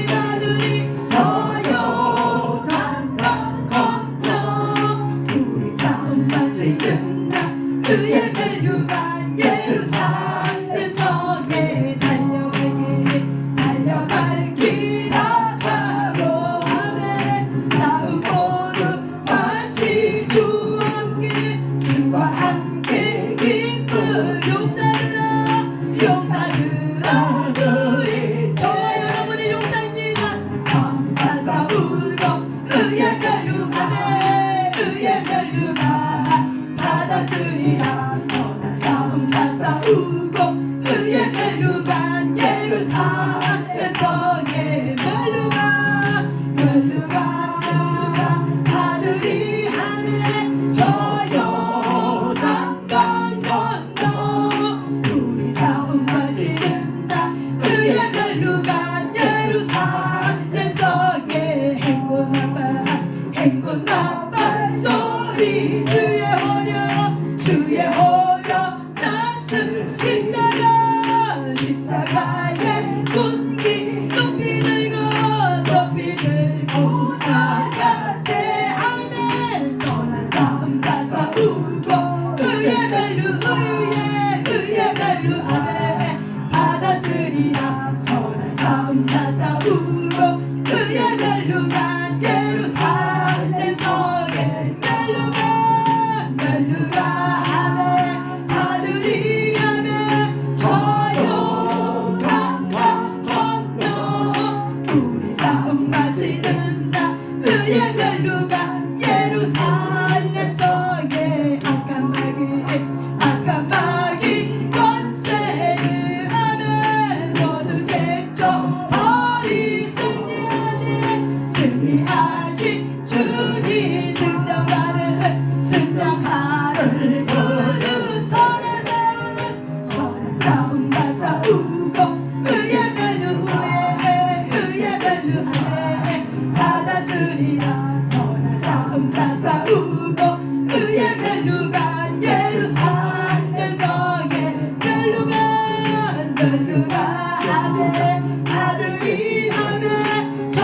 아들이 저 요단강 건너 우리 싸움 마치는 날 그의 멜류가 예루살렘 성에 달려갈 길 아까워 아멘. 싸움 모두 마치 주와 함께 기쁜 용사들아 우리 저와 여러분의 용사입니다. 선과 싸우고 의의 멸류가 받아주리라. 선한 싸움 다 싸우고 의의 멸류가 예루살렘 성에 멸류가 아들이 하네 저 요단강 건너 우리 싸움 마치는 날 의의 멸류가 예루살렘 성에 행군 아빠 소리 주의 호려 나슴 십자가의 군기 높이 들고 나가세 아멘. 선한 싸움 다 싸우고 의의 멸류 아멘 받아쓰리라. 선한 싸움 다 싸우고 의의 멸류가 예루살렘 성에 멸류가 아멘 아들이 아멘 저 요단강 건너 우리 싸움 마치는 날 의의 멸류가 예루살렘 성에 아까마귀 권세를 아멘 모두 객처벌이 승리하신 주님 승장가를 부르 선한 싸움 다 싸우고 의의 멸류 안에 받아쓰리라. 선한 싸움 다 싸우고 의의 멸류가 예루살렘 성에 멸류가 아멘 아들이 아멘 저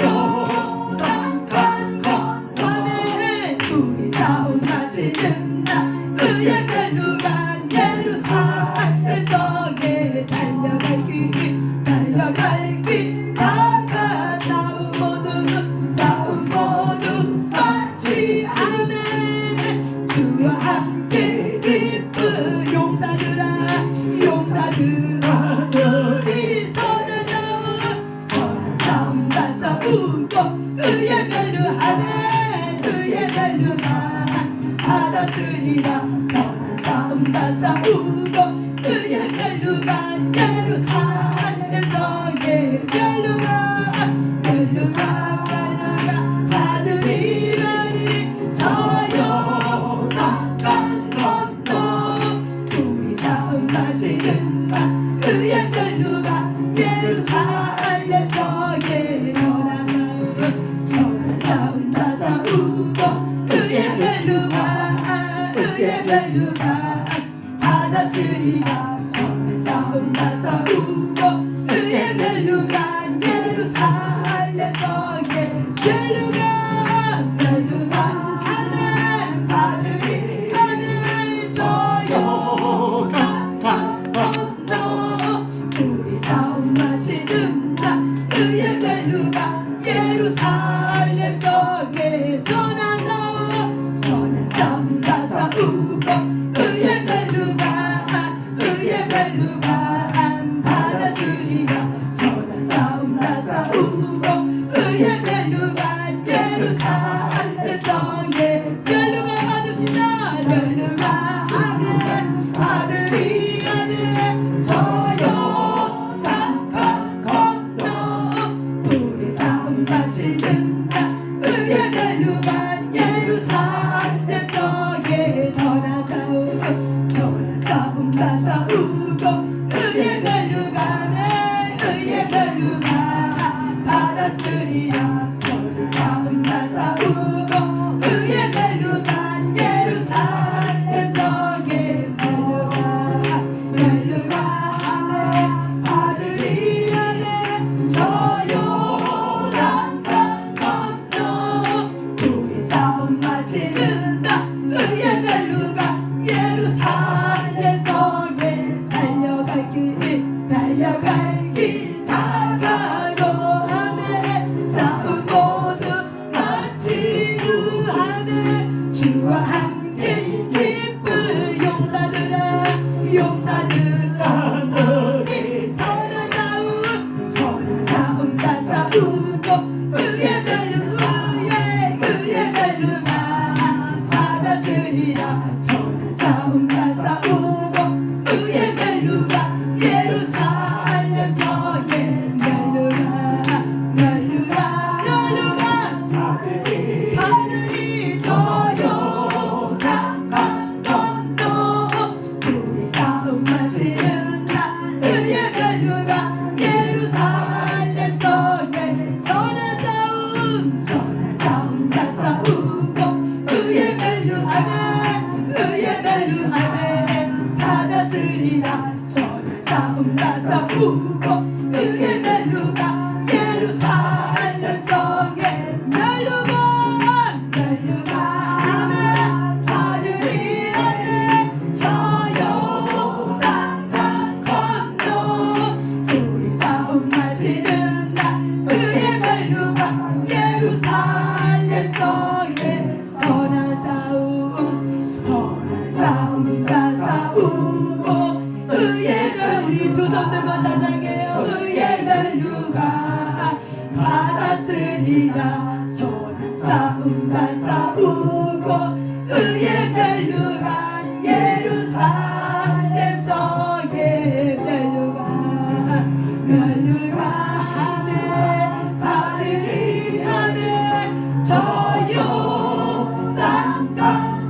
요단강 건너 우리 싸움 마치는 날 의의 멸류가 예루살렘 성에 달려갈 길 아까 싸움 모두 마치 아멘. 주와 함께 기쁜 용사들아 우리 선한 싸움 다 싸우고 의의 멸류 아멘 의의 멸류가 받아쓰리라. 선한 싸움 다 싸우고 의의 멸류가 예루살렘 성에 멸류가 아들이 저 요단강 건너 우리 싸움 마치는 날 의의 멸류가 예루살렘 성에 선한 싸움 다 싸우고 의의 멸류가 받아쓰리라. 선한 싸움 다 싸우고 의의 멸류가 예루살렘 성에 멸류가 아멘 아들이 아멘 저 요단강 건너 우리 싸움 마치는 날 의의 멸류가 예루살렘 성에 선한 싸움 다 싸우고 의의 멸류가 받아쓰리라. 선한 싸움 다 싸우고 의의 멸류가 예루살렘 성에 멸류가 받읍시다. 멸류가 아멘 아들이 아멘 저 요단강 건너 우리 싸움 마치는 날 의의 멸류가 예루살렘 성에 선한 싸움 다 싸우고 의의 멸류가 받아쓰리라. 선한 싸움 다 싸우고 의의 멸류가 예루살렘 성에 멸류가 아멘 아들이 아멘 저 멸류관 받았으리라. 선한 싸움만 싸우고 의의 멸류관 예루살렘 성의 멸류관 아멘 받으리 아멘 저 요단강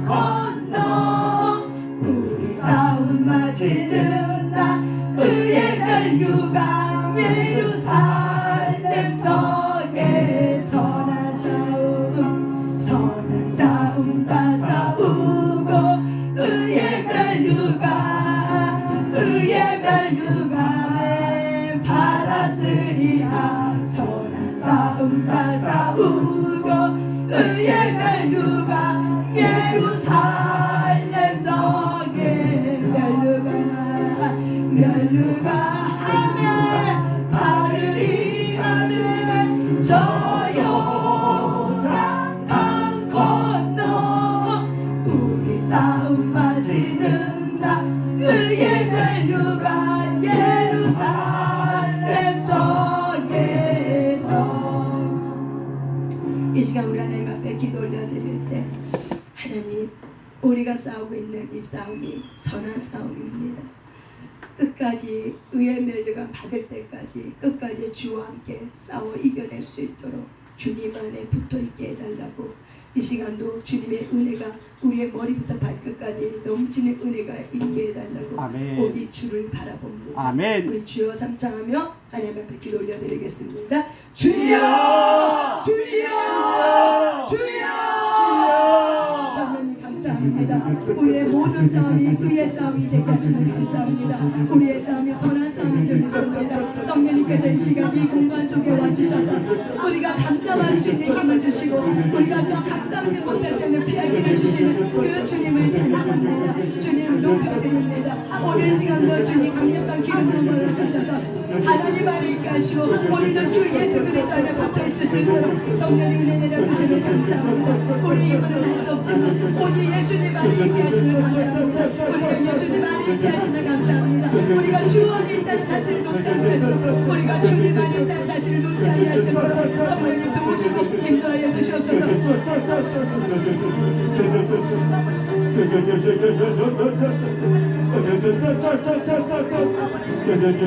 건너 우리 싸움 마치는 날 의의 멸류관 예루살렘 성의 선한 싸움 다 싸우고 의의 멸류관에 받았으리라. 선한 싸움 다 싸우고 의의 멸류관 예루살렘 성의 멸류관 아멘 받으리 아멘 저 요단강 건너 우리 싸움 마치는 날 의의 멸류관 예루살렘 성에서. 이 시간 우리 하나님 앞에 기도 올려드릴 때 하나님 우리가 싸우고 있는 이 싸움이 선한 싸움입니다. 끝까지 의의 멸류관 받을 때까지 끝까지 주와 함께 싸워 이겨낼 수 있도록 주님 안에 붙어있게 해달라고, 이 시간도 주님의 은혜가 우리의 머리부터 발끝까지 넘치는 은혜가 있게 해달라고 아멘. 오직 주를 바라봅니다. 아멘. 우리 주여 삼창하며 하나님 앞에 기도 올려드리겠습니다. 주여 주여 주여 성령님 감사합니다. 우리의 모든 싸움이 의의 싸움이 되게 하시는 감사합니다. 우리의 싸움이 선한 싸움이 되겠습니다. 성령님께서 이 시간 이 공간 속에 와주셔서 우리가 감당할 수 있는 힘을 주시고 우리가 또 감당지 못할 때는 피하기를 주시는 그 주님을 찬양합니다. 주님 높여드립니다. 오늘 시간도 주님 강력한 기름 부음을 하셔서 하나님 안에 있게 하시고 오늘도 주 예수 그리스도 안에 붙어있을 수 있도록 성령의 은혜 내려주시는 감사합니다. 우리 힘으로 할 수 없지만 오직 예수님 안에 있게 하시는 감사합니다. 우리가 예수님 안에 있게 하시는 감사합니다. 우리가 주 안에 있다는 사실을 놓지 않으시고 우리가 주님 안에 있다는 사실을 놓지 않으시도록 성령님 도우시고 인도하여 주시옵소서.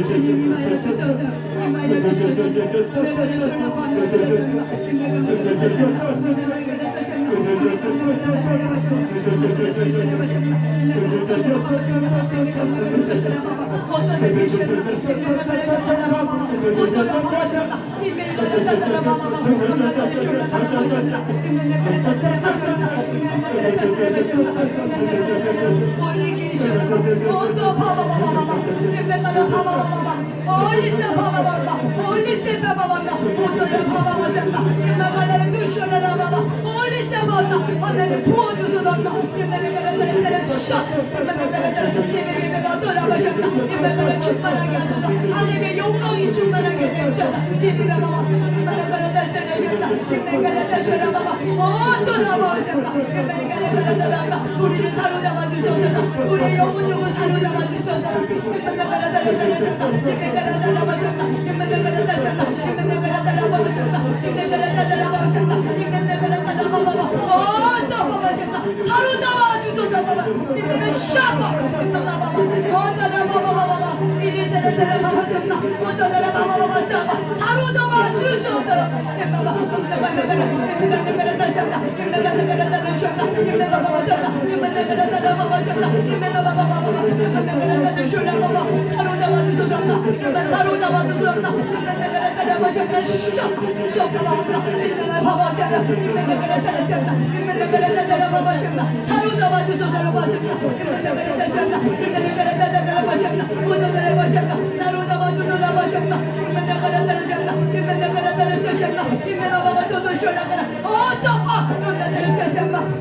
주님 임하여 주소서. 임하여 주소서. 내가 주소서 하나님 부어주소서. 충만하게 하소서. 하나님의 영광이 충만하게 되옵소서. 우리를 사로잡아 주셔서 우리의 영혼 사로잡아 주셔서 사로잡아 주소서. 사로잡아 주소서.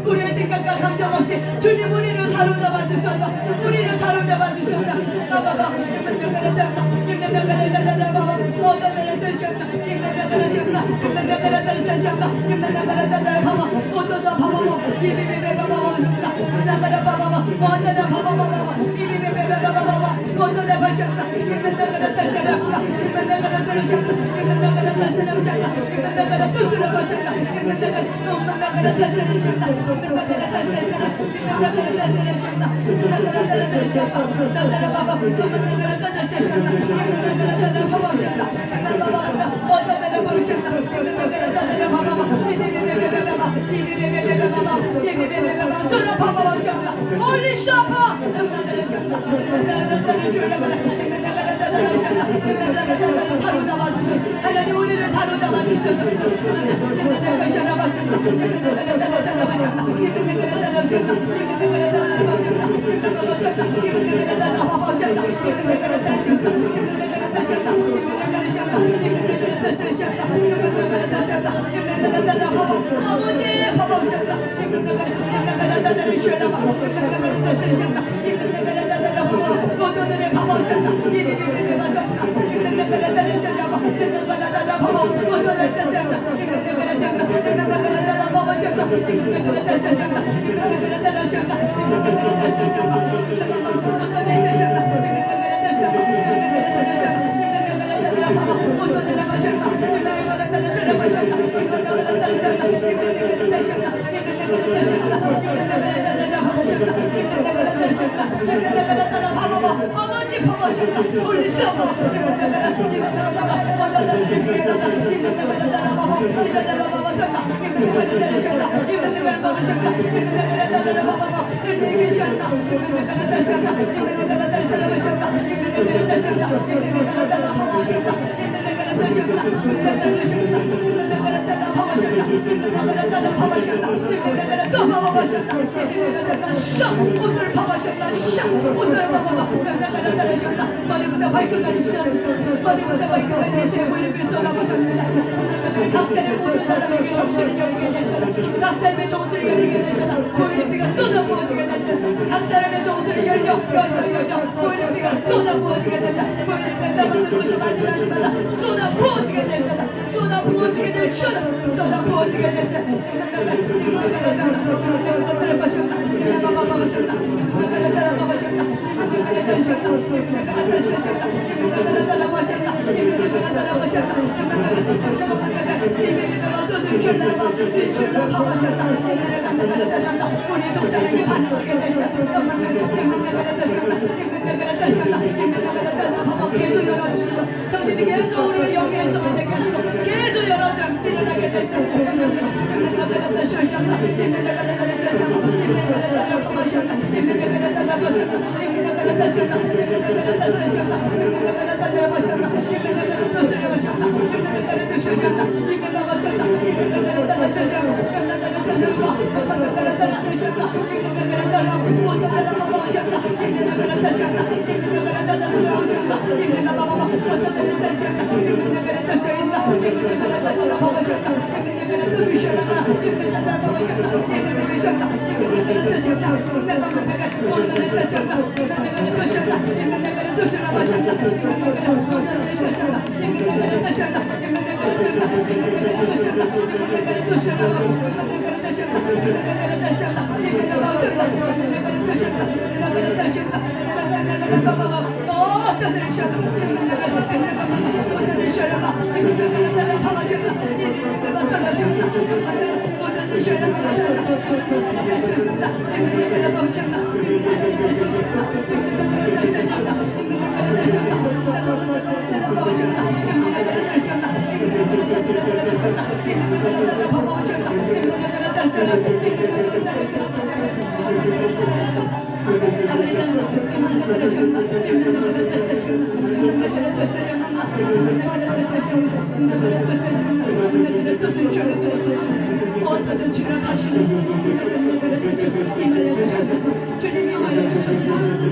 우리의 생각과 감정 없이 주님 우리를 사로잡아 주셔서 우리를 사로잡아 주셔서 사로잡아 사로잡아 주셔. 하나님 우리를 사로잡아 주셔. 머리부터 발끝까지 씻어주세요. 머리부터 발끝까지 예수의 보이는 빛 쏟아부어줍니다. 각사의 모든 사람에게 정수를 열리게 될지어다. 각 사람의 정수를 열리게 될지어다. 보이는 빛가 쏟아부어주게 될지어다. 각 사람의 정수를 열려 보이는 빛가 쏟아부어주게 될지어다. 보이는 빛 나가는 곳을 마지막마다 쏟아부어주게 될지어다. 쏟아부어주게 될지어다. 쏟아부어주게 될지어다. 우리 속사람이 반응하게 되자. 계속 열어주시고 성령이 계속 우리 여기에서 만나게 하시고 계속 열어줘 일어나게 되자.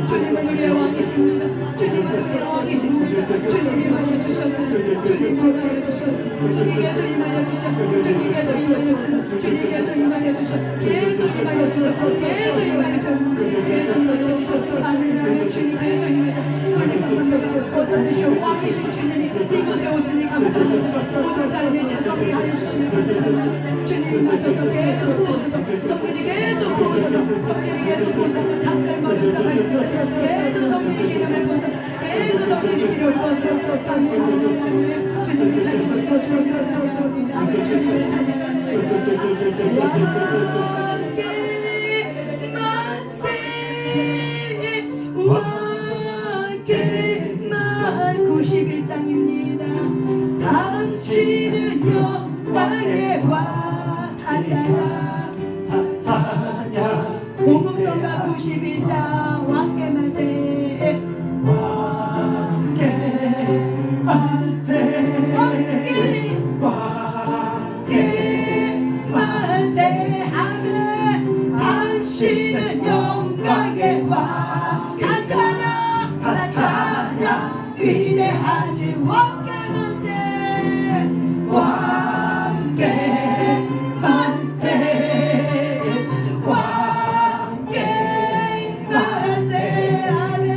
주님은 우리의 왕이십니다. 주님은 우리의 왕이십니다. 주님이 임하여 주셔서 주님이 임하여 주셔서 주님께서 임하여 주셔서 주님께서 임하여 주셔서 주님께서 임하여 주셔서 계속 임하여 주셔서 계속 임하여 주셔서 계속 임하여 주셔서 아멘 아멘 주님께서 임하여 우리가 어떤 듯이 왕이신 주님이 이곳에 오시니 감사합니다. 모든 사람이 자정이 하여 주시니 감사합니다. 주님이 마셔서 계속 부어서도 성령이 계속 부어서도 성령이 계속 부어서 닭살 머리부터 발끝까지 계속 성령이 기름을 부어서 계속 성령이 기름을 부어서 주님을 찬양합니다. 주님을 찬양합니다. 왕께 만세 왕께 만 91장입니다. 당신은 영광의 왕 하잖아. 복음성가 91장 왕께 만세 왕께 만세 왕께 만세하면 당신은 영광의 왕 다 찬양 다 찬양 위대하신 왕께 만세 왕께 만세 왕께 만세하면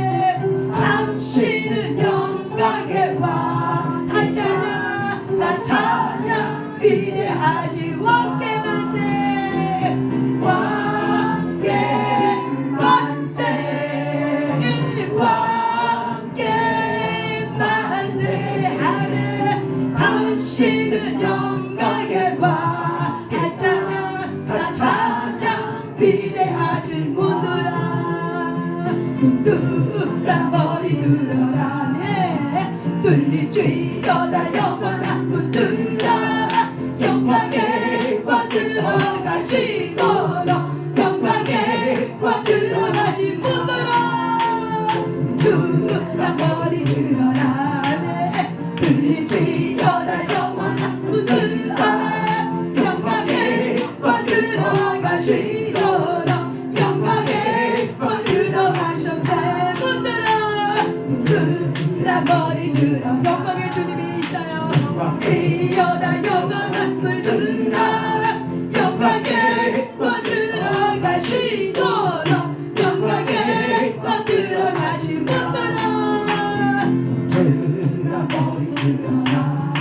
당신은 영광의 왕 다 찬양 다 찬양 위대하신 왕께 만세 왕께 만세 왕께 만세하면 당신은 영광의 왕 다 찬양 다 찬양 위대하신 문들아 머리 들어라 네 뚫리지어다 영원한 문들아 영광의 왕 들어가시도록 영광의 왕 들어가신 문들아 머리 들어라 네 뚫리지어다 영원한 문들아 영광의 왕 들어가시도록 영광의 왕 들어가셨네 문들아 머리 들어 영광의 주님이 있어요 뛰어다 영원한 물들아 영광의 왕 들어가시도록 영광의 왕 들어가신 문들아 머리 들어라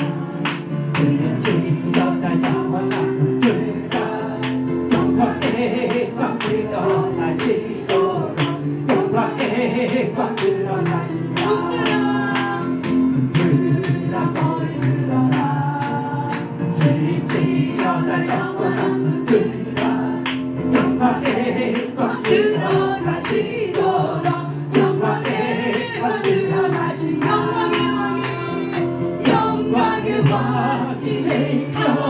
들려지어다 영원한 문들아 영광의 왕 들어가시도록 영광의 왕 들어가시도록 문들아 머리 들어라 들리지어다 영원한 문들아 영광의 왕 들어가시도록 영광의 왕 들어가신 영광의 왕이 제일하고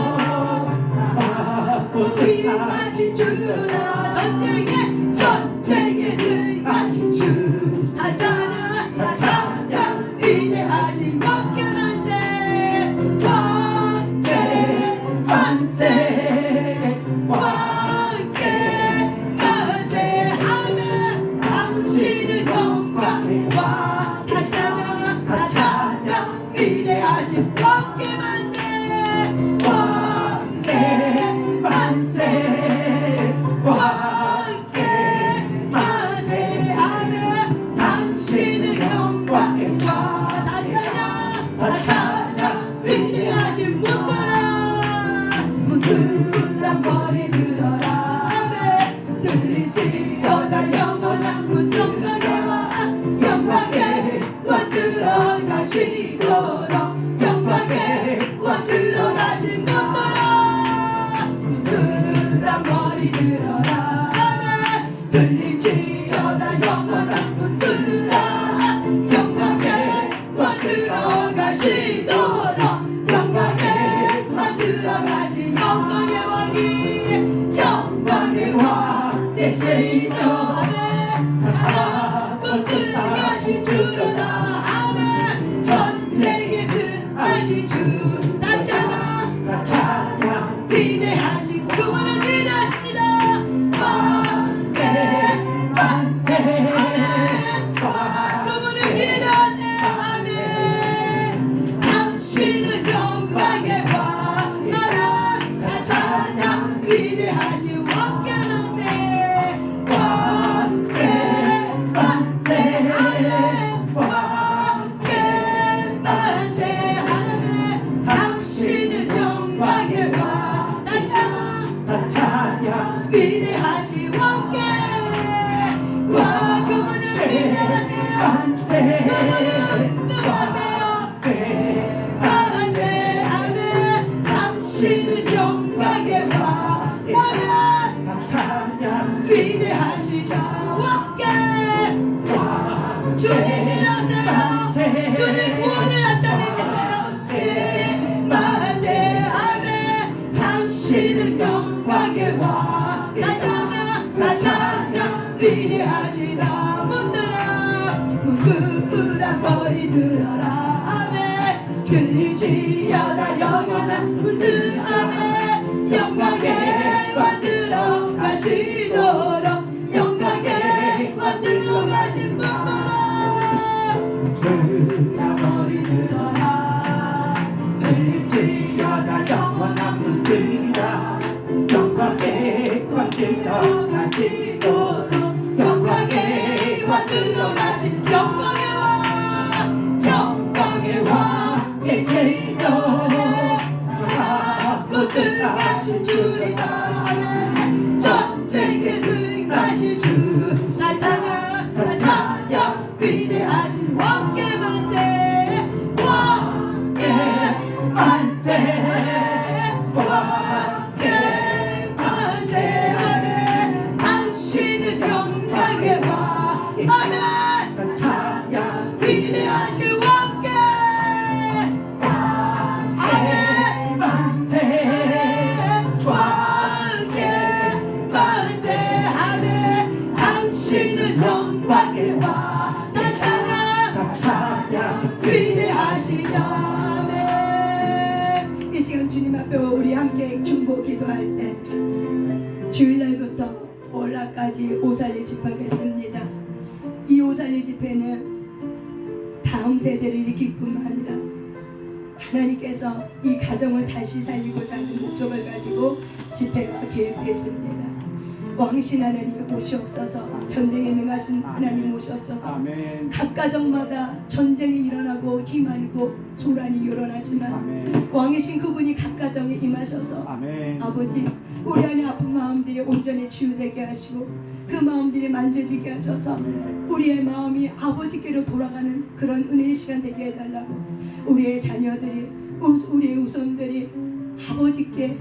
위임하신 주나 전쟁에 능하신 주 하잖아 하잖아 위대하신 왕께 만세 왕께 만세 왕께 만세하면 당신은 영광의 왕 하잖아 하잖아 위대하신 왕께 만세 왕께 만세 왕께 만세하면 당신은 영광의 왕 다 찬양 다 찬양 위대하신 문들아 머리 들어라 아멘 들리지어다 영원한 문 영광의 왕 영광의 왕 들어가시도록 영광의 왕 들어가신 문들아 머리 들어라 아멘 들리지어다 영원한 문들아 영광의 왕 들어가시도록 영광의 왕 들어가신 영광의 왕이 영광의 왕 되시며 아멘 하나 꽃들가신 주로다 아멘 전쟁에 근하신 주 다 찬양 다 찬양 위대하신 그분은 위대하십니다 왕께 만세 아멘 그분은 위대하세요 아멘 당신은 영광의 왕 아멘 다 찬양 위대하신 왕께 만세 왕께 만세 아멘 왕께 만세 아멘 당신은 영광의 왕 다 찬양 다 찬양 위대하신 왕께 와 그분은 위대하세요 만세 그분은 누구하세요 만세 아멘 위대하시다 왕께 주님 일하세요 주님 구원을 나타내주세요 네 만세 아멘 당신은 영광의 왕 나 찬양 위대하시다 문들아 머리 들어라 아멘 들리지어다 영원한 문들 아멘 영광의 왕 들어가시도록 영광의 왕 들어가신 분들아 머리 들어라 들리지어다 영원한 문들이라 영광의 왕 들어가시도록 영광의 왕 들어가신 영광의 왕 계시도록 하고 들어가신 주이다 아멘 전쟁에 들어가신 주나 찬양 위대하신 왕께 만세 왕께 만세 왕께 만세 아멘 당신은 영광의 왕 아멘 찬양 위대하신 왕께 아멘 만세 왕께 만세 아멘 당신은 영광의 왕 찬양 위대하시다 아멘 이 시간 주님 앞에 우리 함께 중보 기도할 때 주일날부터 오늘까지 오살리 집하겠습니다 이 오살리 집회는 다음 세대를 일으킬 뿐만 아니라 하나님께서 이 가정을 다시 살리고자 하는 목적을 가지고 집회가 계획됐습니다 왕신 하나님 오시옵소서 전쟁에 능하신 하나님 오시옵소서 아멘 각 가정마다 전쟁이 일어나고 힘알고 소란이 일어나지만 아멘 왕이신 그분이 각 가정에 임하셔서 아멘 아버지 우리 안에 아픈 마음들이 온전히 치유되게 하시고 그 마음들이 만져지게 하셔서 우리의 마음이 아버지께로 돌아가는 그런 은혜의 시간 되게 해달라고 우리의 자녀들이 우리의 후손들이 아버지께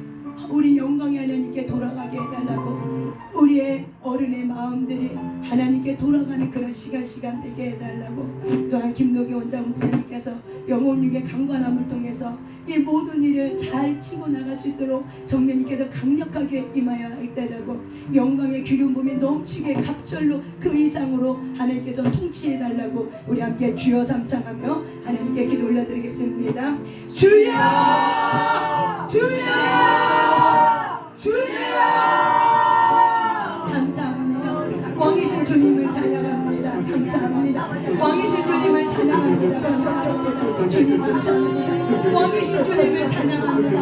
우리 영광의 하나님께 돌아가게 해달라고 우리의 어른의 마음들이 하나님께 돌아가는 그런 시간 되게 해달라고 또한 김노기 원장 목사님께서 영혼육의 강관함을 통해서 이 모든 일을 잘 치고 나갈 수 있도록 성령님께서 강력하게 임하여 해달라고 영광의 기름 부음이 넘치게 갑절로 그 이상으로 하나님께서 통치해달라고 우리 함께 주여 삼창하며 하나님께 기도 올려드리겠습니다. 주여 주여 주여 감사합니다. 왕이신 주님을 찬양합니다. 감사합니다. 왕이신 주님을 찬양합니다. 감사합니다. 주님 감사합니다. 왕이신 주님을 찬양합니다.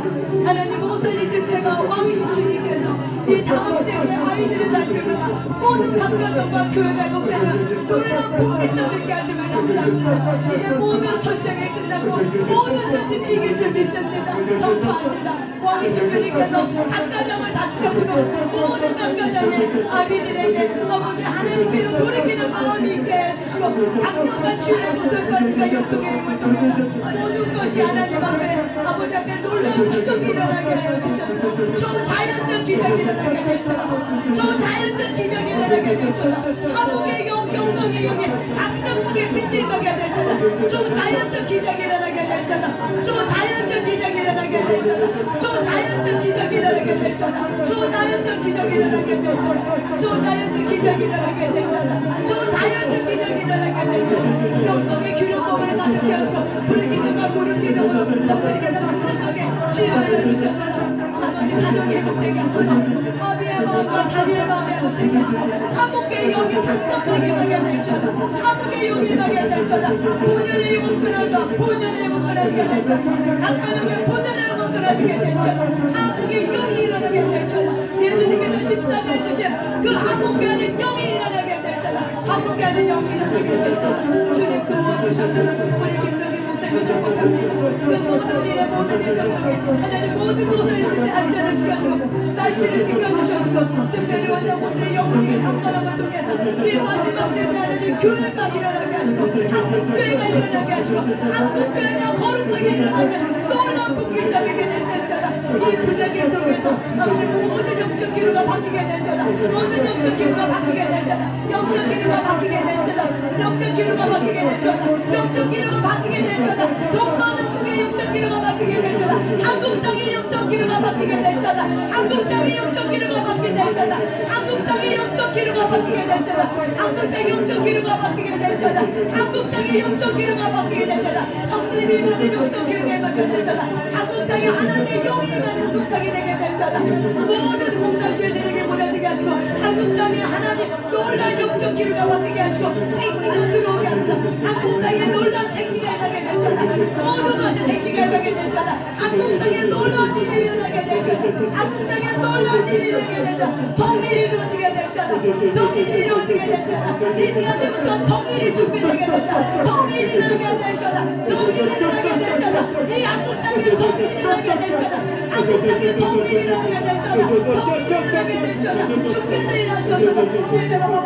하나님 오살리 집회가 왕이신 주님께서 이 다음 세대 아이들을 살펴보다 모든 각 가정과 교회가 회복되는 놀라운 복기점 있게 하시면 감사합니다. 이제 모든 전쟁이 끝나고 모든 전쟁이 이길 줄 믿습니다. 선포합니다. 왕이신 주님께서 각 가정을 다스려주고 모든 각 가정의 아비들에게 아버지 하나님께로 돌이키는 마음이 있게 해주시고 강력한 치유의 모든까지가 영통의 힘을 통해서 모든 것이 하나님 앞에 아버지 앞에 놀라운 기적이 일어나게 하여 주셔서 초자연적 기적이 일어나게 될 거다. 초자연적 기적이 일어나게 될 거다. 하복의 영광의 영이 강력하게 빛이 임하게 될 거다. 초자연적 기적이 일어나게 될 거다. 초자연적 기적이 일어나게 될 거다. 초자연적 기적이 일어나게 될 거다. 초자연적 기적이 일어나게 될 거다. 초자연적 기적이 일어나게 될 거다. 초자연적 기적이 일어나게 될 거다. 영광의 기름 부음을 가득 채우시고 불기둥과 구름 기둥으로 정말께서 강력하게 치유하여 주셔서 아버지 가정이 회복되게 하소서 아비의 마음과 자녀의 마음이 회복되게 하시고 한국의 영이 강력하게 임하게 될 거다. 한국의 영이 임하게 될 거다. 본연의 영은 끊어져 본연의 영은 끊어지게 될 거다. 각 가정의 본연의 영은 끊어지게 될 거다. 한국의 영이 일어나게 될 거다. 예수님께서 십자가에 주신 그 한국에 하는 영이 일어나게 될 거다. 한국에 하는 영이 일어나게 될 거다. 주님 도와주셔서 우리 김덕희 목사님을 축복합니다. 그 모든 일에 모든 일 접촉에 하나님 모든 곳을 집에 안전을 지켜주고 날씨를 지켜주셔주고 특별히 원장분들의 영혼의 강건함을 통해서 이 마지막 세대 하나님 교회가 일어나게 하시고 한국교회가 일어나게 하시고 한국교회가 거룩하게 일어나게 놀라운 복귀점이게 될 때마다 이 분야기를 통해서 아버지 모든 영적 기류가 바뀌게 될지어다. 모든 영적 기류가 바뀌게 될지어다. 영적 기류가 바뀌게 될지어다. 영적 기류가 바뀌게 될지어다. 영적 기류가 바뀌게 될지어다. 동서남북의 영적 기류가 바뀌게 될지어다. 한국 땅의 영적 기류가 바뀌게 될지어다. 한국 땅의 영적 기류가 바뀌게 될지어다. 한국 땅의 영적 기류가 바뀌게 될지어다. 한국 땅의 영적 기류가 바뀌게 될지어다. 한국 땅의 영적 기류가 바뀌게 될지어다. 성도님이 받은 영적 기류가 바뀌게 될지어다. 한국 땅에 하나님의 영이 임한 한국 땅이 되게 될지어다. 모든 공산주의 세력에 무너지게 하시고 한국 땅에 하나님 놀라운 영적 기류가 바뀌게 하시고 생기가 들어오게 하소서. 한국 땅에 놀라운 생기가 임하게 될지어다. 모든 것에 생기가 임하게 될지어다. 한국 땅에 놀라운 일이 일어나게 될지어다. 한국 땅에 놀라운 일이 일어나게 될지어다. 통일이 이루어지게 될지어다. 통일이 이루어지게 될지어다. 이 시간부터 통일이 준비되게 될지어다. 통일이 일어나게 될지어다. 통일이 일어나게 될지어다. 이 한국 땅에 통일이 일어나게 될지어다. 한국 땅에 통일이 일어나게 될지어다. 통일이 일어나게 될지어다. 주께서 일어나셔서 예배바바바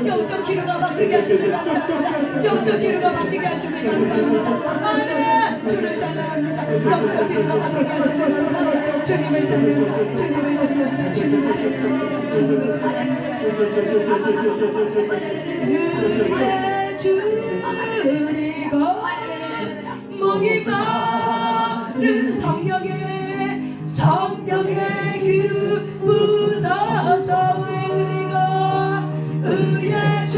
영적 기류가 바뀌게 하시길 감사합니다. 영적 기류가 바뀌게 하시길 감사합니다. 아멘. 주를 찬양합니다. 영적 기류가 바뀌게 하시길 감사합니다. 주님을 찬양합니다. 주님을 찬양합니다. 주님을 찬양합니다. 주님을 찬양합니다. 줄이고 목이 마른 성령의 기름 부서서 의에 줄이고 의에 주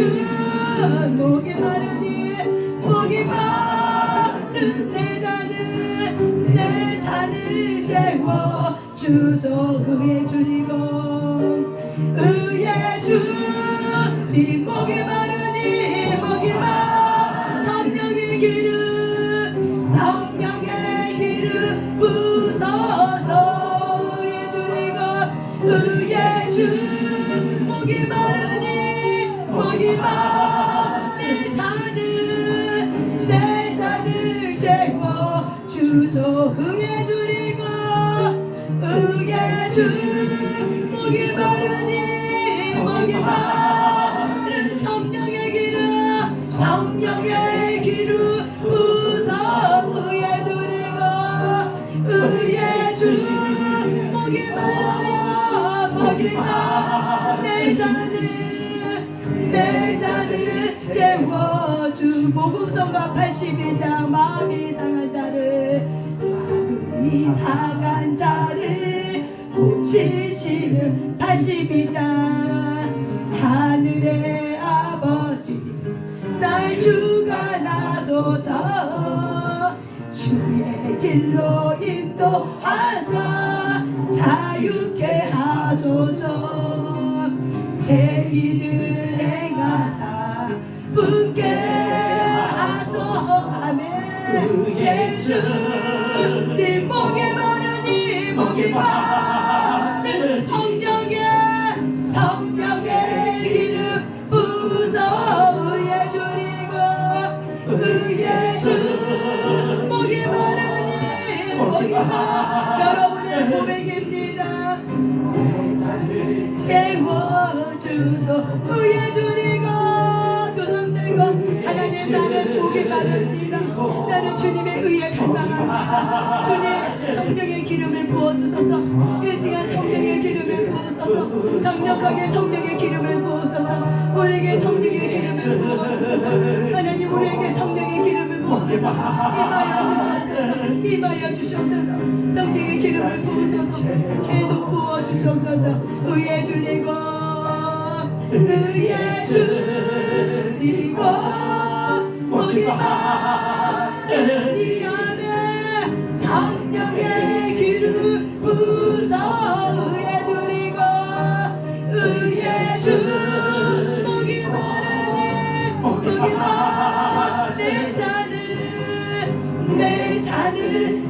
목이 마르니 목이 마른 내 잔을 채워 주소 의에 줄이고 의에 주니 목이 마르니 목이 마 성령의 기름 부서서 의에 줄이고 의에 주 목이 마르니 목이 마 내 잔을 채워 주소 의에 줄이고 의에 주 목이 마르니 목이 마른 성령의 기름 부서 의에 줄이고 의에 주 목이 말라요 목이 마내 잔을 채워주 복음성가 82장 마음이 상한 자를 고치시는 82장 하늘의 아버지 날 주가 나소서 주의 길로 인도하사 자유케 하소서 새 일을 행하사 분께 하소 아멘 예수 네 목에 마르니 목이 마른 성령의 기름 부서 의에 줄이고 의에 주 목이 마르니 목이 여러분의 고백입니다 채워주소 의에 줄이고 두 손 들고 하나님 나는 목이 마릅니다 나는 주님의 의에 갈망합니다 주님 성령의 기름을 부어주소서 이 시간 성령의 기름을 부어주소서 강력하게 성령의 기름을 부어주소서 우리에게 성령의 기름을 부어주소서 하나님 우리에게 성령의 기름을 부어주소서 임하여 주시옵소서 성령의 기름을 부으소서 계속 부어주시옵소서 의에 줄이고 의에 줄이고 마른 이 안에 성령의 기름 부서 의에 드리고 의에 주 목이 마르니 목이 마른 내 잔을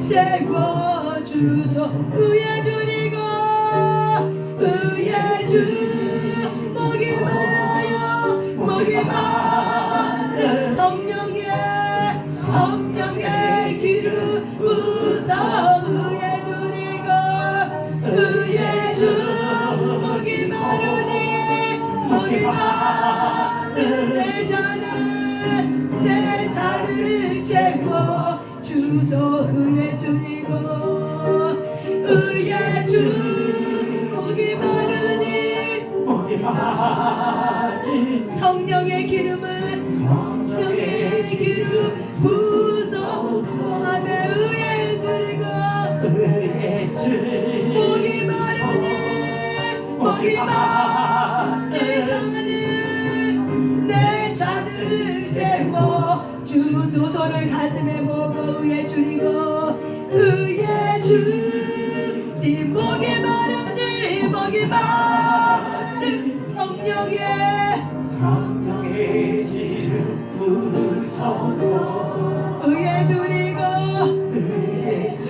채워주소 의에 드리고 의에 주 목이 말라요 목이 마른 성령의 기름 부서 의에 드리고 의에 주 목이 마르니 목이 마른 내 잔을 채워 주소 의에 드리고 의에 주 목이 마르니 목이 마르니 성령의 기름은 성령의 기름 부서 마음에 의에 드리고 의에 주 목이 마르니 목이 마른 내 잔을 채워 주 손을 가슴에 모고 의에 줄이고 의에 주니 목이 마르니 목이 마른 성령의 기름 부소서 의에 줄이고 의에 주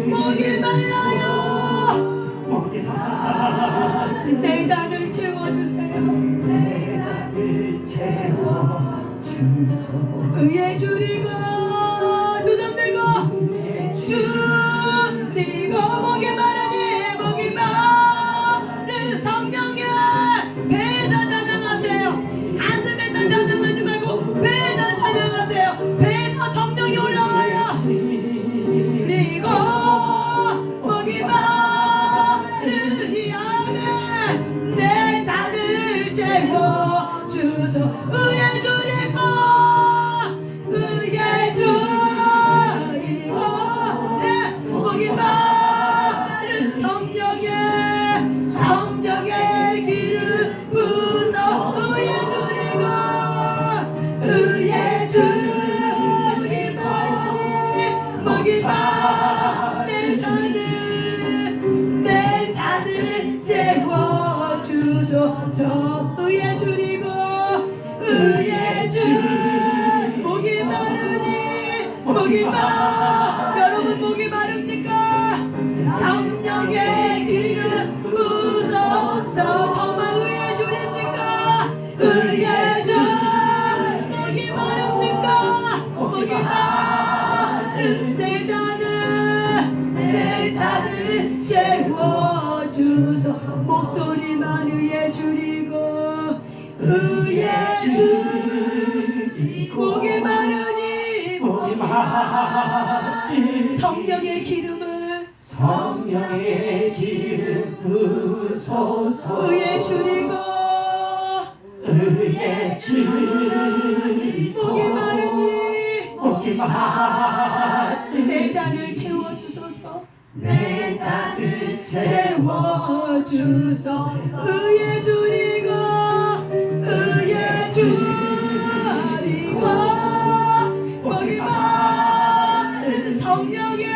목이 말라요 목이 마르니 내 잔을 채워주세요 내 잔을 채워주소 의에 줄이고 두 손 들고 줄이고 목이 마르니 목이 마른 성령의 배에서 찬양하세요 가슴에서 찬양하지 말고 배에서 찬양하세요 배에서 성령이 올라와요 그리고 목이 마른 이 안에 내 잔을 채워 주소 의에 줄이고 의에 줄이고 목이 마른 성령의 기름 부서 의에 줄이고 의에 줄 목이 마르니 목이 마른 내 잔을 채워 주소서 의에 줄이고 의에 줄 목이 마르니 목이 여러분 목이 마릅니까? 성령의 기름 부소서 정말 의에 줄입니까? 의에 줄 목이 마릅니까? 목이 마른 내 잔을 채워주소 목소리만 의에 줄이고 의에 줄 목이 마르니 목이 마르니 성령의 기름은 성령의 기름 부소서 의에 줄이고 의에 주 목이 마르니 목이 마르니 내 잔을 채워주소서 내 잔을 채워주소 의에 줄이고 의에 줄이고 목이 마른 성령의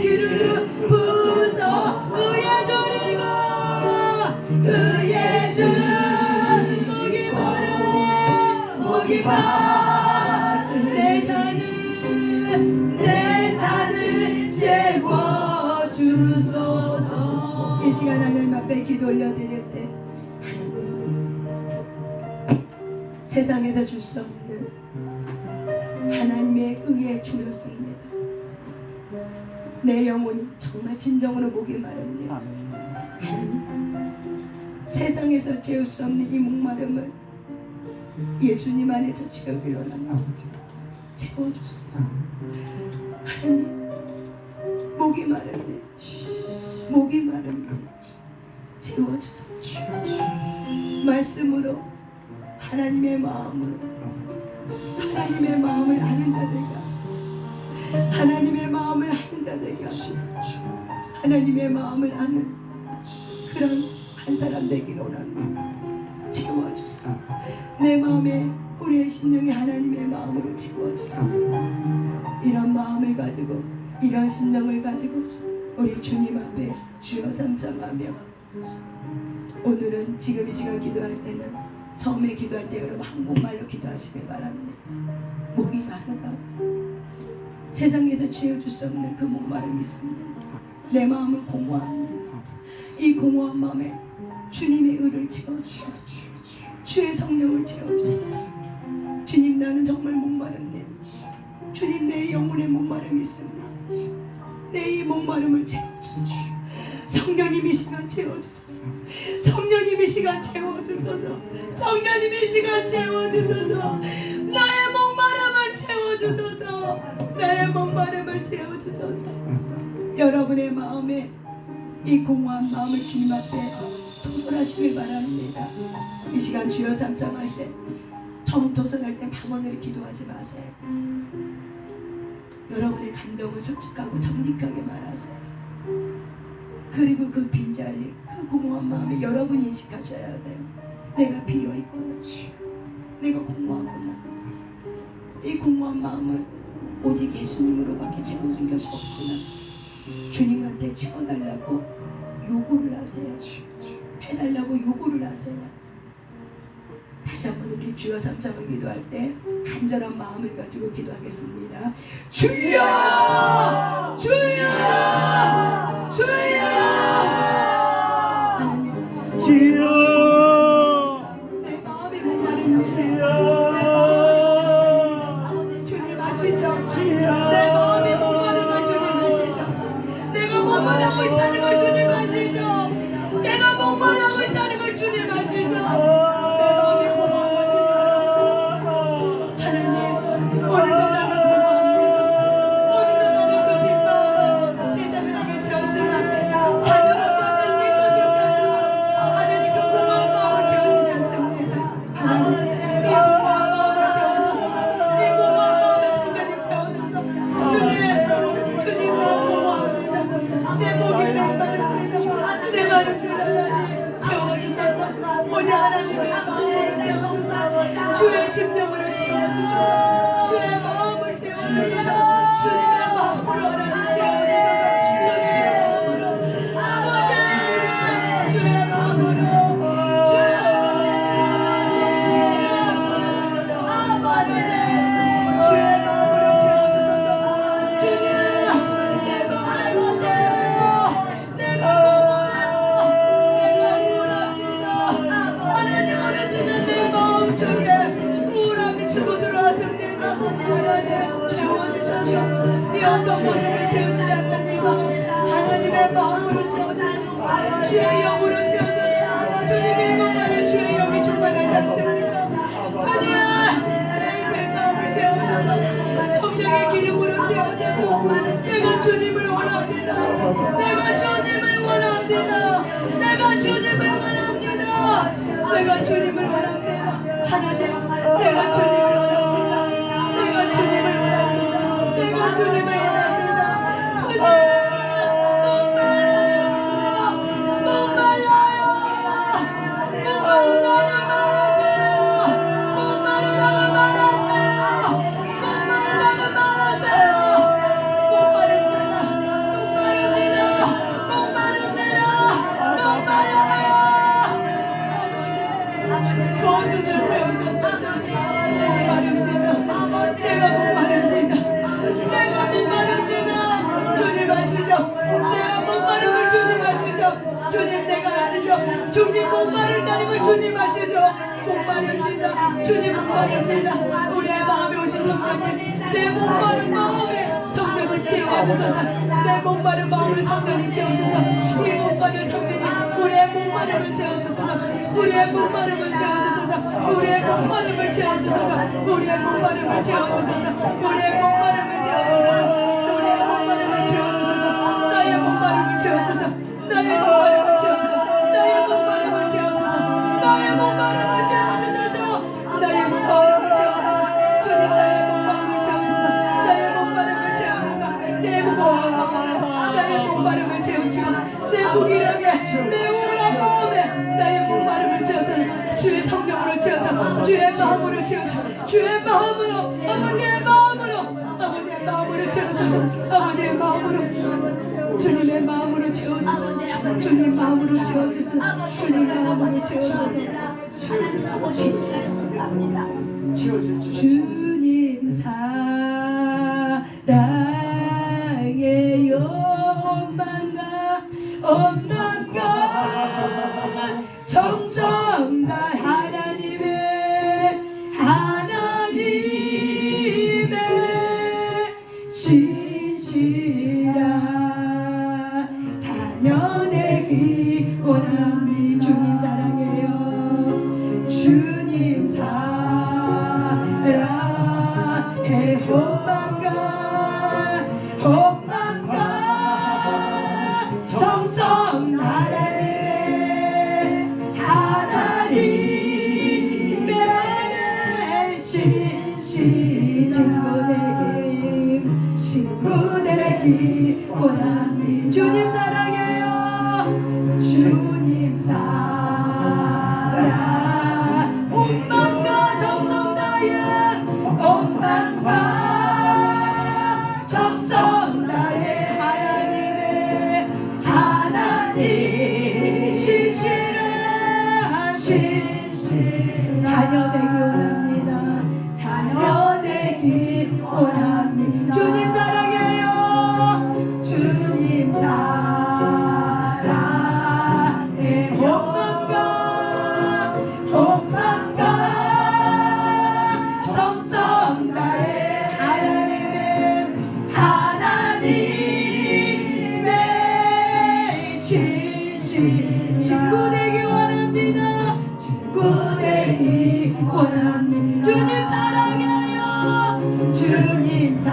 기름 부서 의에 줄이고 의에 줄 목이 마르니 목이 마른 내 잔을 채워주소서 이 시간 하나님 앞에 기도 올려드릴 때 세상에서 줄 수 없는 하나님의 의에 주렸습니다. 내 영혼이 정말 진정으로 목이 마릅니다. 하나님 세상에서 채울 수 없는 이 목마름을 예수님 안에서 채우기로 합니다. 채워주소서. 하나님 목이 마릅니다. 목이 마릅니다. 채워주소서. 말씀으로 하나님의 마음으로 하나님의 마음을 아는 자 되게 하소서. 하나님의 마음을 아는 자 되게 하소서. 하나님의 마음을 아는 그런 한 사람 되기를 원합니다. 채워주소서. 내 마음에 우리의 심령이 하나님의 마음으로 채워주소서. 이런 마음을 가지고 이런 심령을 가지고 우리 주님 앞에 주여 삼창하며 오늘은 지금 이 시간 기도할 때는 처음에 기도할 때 여러분 한국말로 기도하시길 바랍니다. 목이 마르다 세상에서 채워줄 수 없는 그 목마름이 있습니다. 내 마음은 공허합니다. 이 공허한 마음에 주님의 의를 채워주소서. 주의 성령을 채워주소서. 주님 나는 정말 목마릅니다. 주님 내 영혼에 목마름이 있습니다. 내 이 목마름을 채워주소서. 성령님 이 시간 채워주소서. 성령님 이 시간 채워주소서. 성령님 이 시간 채워주소서. 나의 목마름을 채워주소서. 나의 목마름을 채워주소서. 여러분의 마음에 이 공허한 마음을 주님 앞에 토설하시길 바랍니다. 이 시간 주여 삼창할 때 처음 토설할 때 밤하늘에 기도하지 마세요. 여러분의 감정을 솔직하고 정직하게 말하세요. 그리고 그 빈자리, 그 공허한 마음에 여러분이 인식하셔야 돼요. 내가 비어있구나, 내가 공허하구나. 이 공허한 마음은 오직 예수님으로밖에 채워준 것이 없구나. 주님한테 채워달라고 요구를 하세요. 해달라고 요구를 하세요. 다시 한번 우리 주여 삼창을 기도할 때 간절한 마음을 가지고 기도하겠습니다. 주여! 주여! 주여! 하나님, 주여 내 마음이 목마릅니다. 주님 아시죠? 내 마음이 목마른 걸 주님 아시죠? 내가 목마르고 있다는 걸 주님 아시죠? 내가 목마르고 있다는 걸 주님 아시죠? 내 마음이 고마운 걸 주님 아시죠? 하나님, 오늘도 나를 고마워합니다. 오늘도 나는 그 빈마음을 세상을 나게 채웠지만 자녀로 채우면 내 것으로 채웠지만 하나님 그 고마운 마음을 채워주지 않습니다. 하나님, 이 고마운 마음을 채워주소서. 이 고마운 마음을 성령님 채워주소서. 주님 나 고마워합니다. 내 목이 맹마릅니다. 내 마릅니다. 하나님 채워주소서. 오직 하나님의 마음으로 채워주소서. 주의 심령으로 채워주소서. 주의 마음을 채워주소서. 주님의 마음으로 하나님 채워주소서. 주님의 마음으로 아버지 주의 마음으로 주의 마음으로 아버지 주의 마음으로 채워주소서. 주님 내 마음을 먹어요. 내가 고마워요. 내가 우울합니다. 하나님 어느 순간 내 마음속에 우울함이 치고 들어왔습니다. 하나님 채워주소서. 이 어떤 곳에는 채워주지 않는 이 마음 하나님의 마음으로 채워주소서. 주의 영으로 채워주소서. 주님의 공간에 주의 영이 충만하지 않습니까? 주님 내 마음을 채워주소서. 성령의 기름으로 채워주소서. 내가 주님을 원합니다. 내가 주님을 원합니다. 내가 주님을 원합니다. 내가 주님을 원합니다. 하나님 내가 주님을 원합니다. 내가 주님을 원합니다. 내가 주님을 원합니다. 주님 목말라요. 목말라요. 목마르다고 말하세요. 목마르다고 말하세요. 목마르다고 말하세요. 목마릅니다. 목마릅니다. 목마릅니다. 목마르다요. 모든을 채워주소서. 목마릅니다. 내가 목마릅니다. 내가 목마릅니다. 주님 아시죠? 내가 목마름을 주님 아시죠? 주님 내가 아시죠? 주님 목마른다는 걸 주님 아시죠? 목마릅니다. 주님 목마릅니다. 우리의 마음에 오신 성령님 내 목마른 마음에 성령을 깨워주소서. 내 목마른 마음을 성령님 채워주소서. 이 목마른 성령님 우리의 목마름을 채워주소서. 우리의 목마름을 채워주소서. 우리의 목마름을 채워주소서. 우리의 목마름을 채워주소서. 우리의 목마름을 채워주소서. 우리의 목마름을 채워주소서. 나의 목마름을 채워주소서. 나의 목마름을 채워주소서. 나의 목마름을 채워주소서. 나의 목마름을 채워주소서. 나의 목마름을 채워주소서. 주님 나의 목마름을 채워주소서. 나의 목마름을 채워주소서. 내 무거운 마음에 나의 목마름을 채우시고 내 무기력에 내 우울한 마음에 나의 목마름을 채워주소서. 주의 성령으로 채워서 주의 마음으로 채워서 주의 마음으로 아버지의 마음으로 아버지의 마음으로 채워서 아버지의 마음으로 주님의 마음으로 채워주소서 주님 마음으로 채워주소서 주님 마음으로 채워주소서 하나님 오실 시간이 갑니다. 주님 사랑해요 엄마가 정성 다 하나님의 신실한 자녀 되기 원합니다. 주님 사랑해요 주님 사랑해 엄마가 정성 하나님의 신실 친구 되기 원합니다. 주님 사랑해요 주님 사랑 엄마가 정성 다해 엄마가 정성 다해 하나님 신실한 자녀 되기 원합니다. 자녀 되기 원합니다. 주님 사랑해요 주님 사랑해 엄마가 정성 다해 하나님의 신실 친구 되기 원합니다. 친구 되기 원합니다. 주님 사랑해요 주님 사랑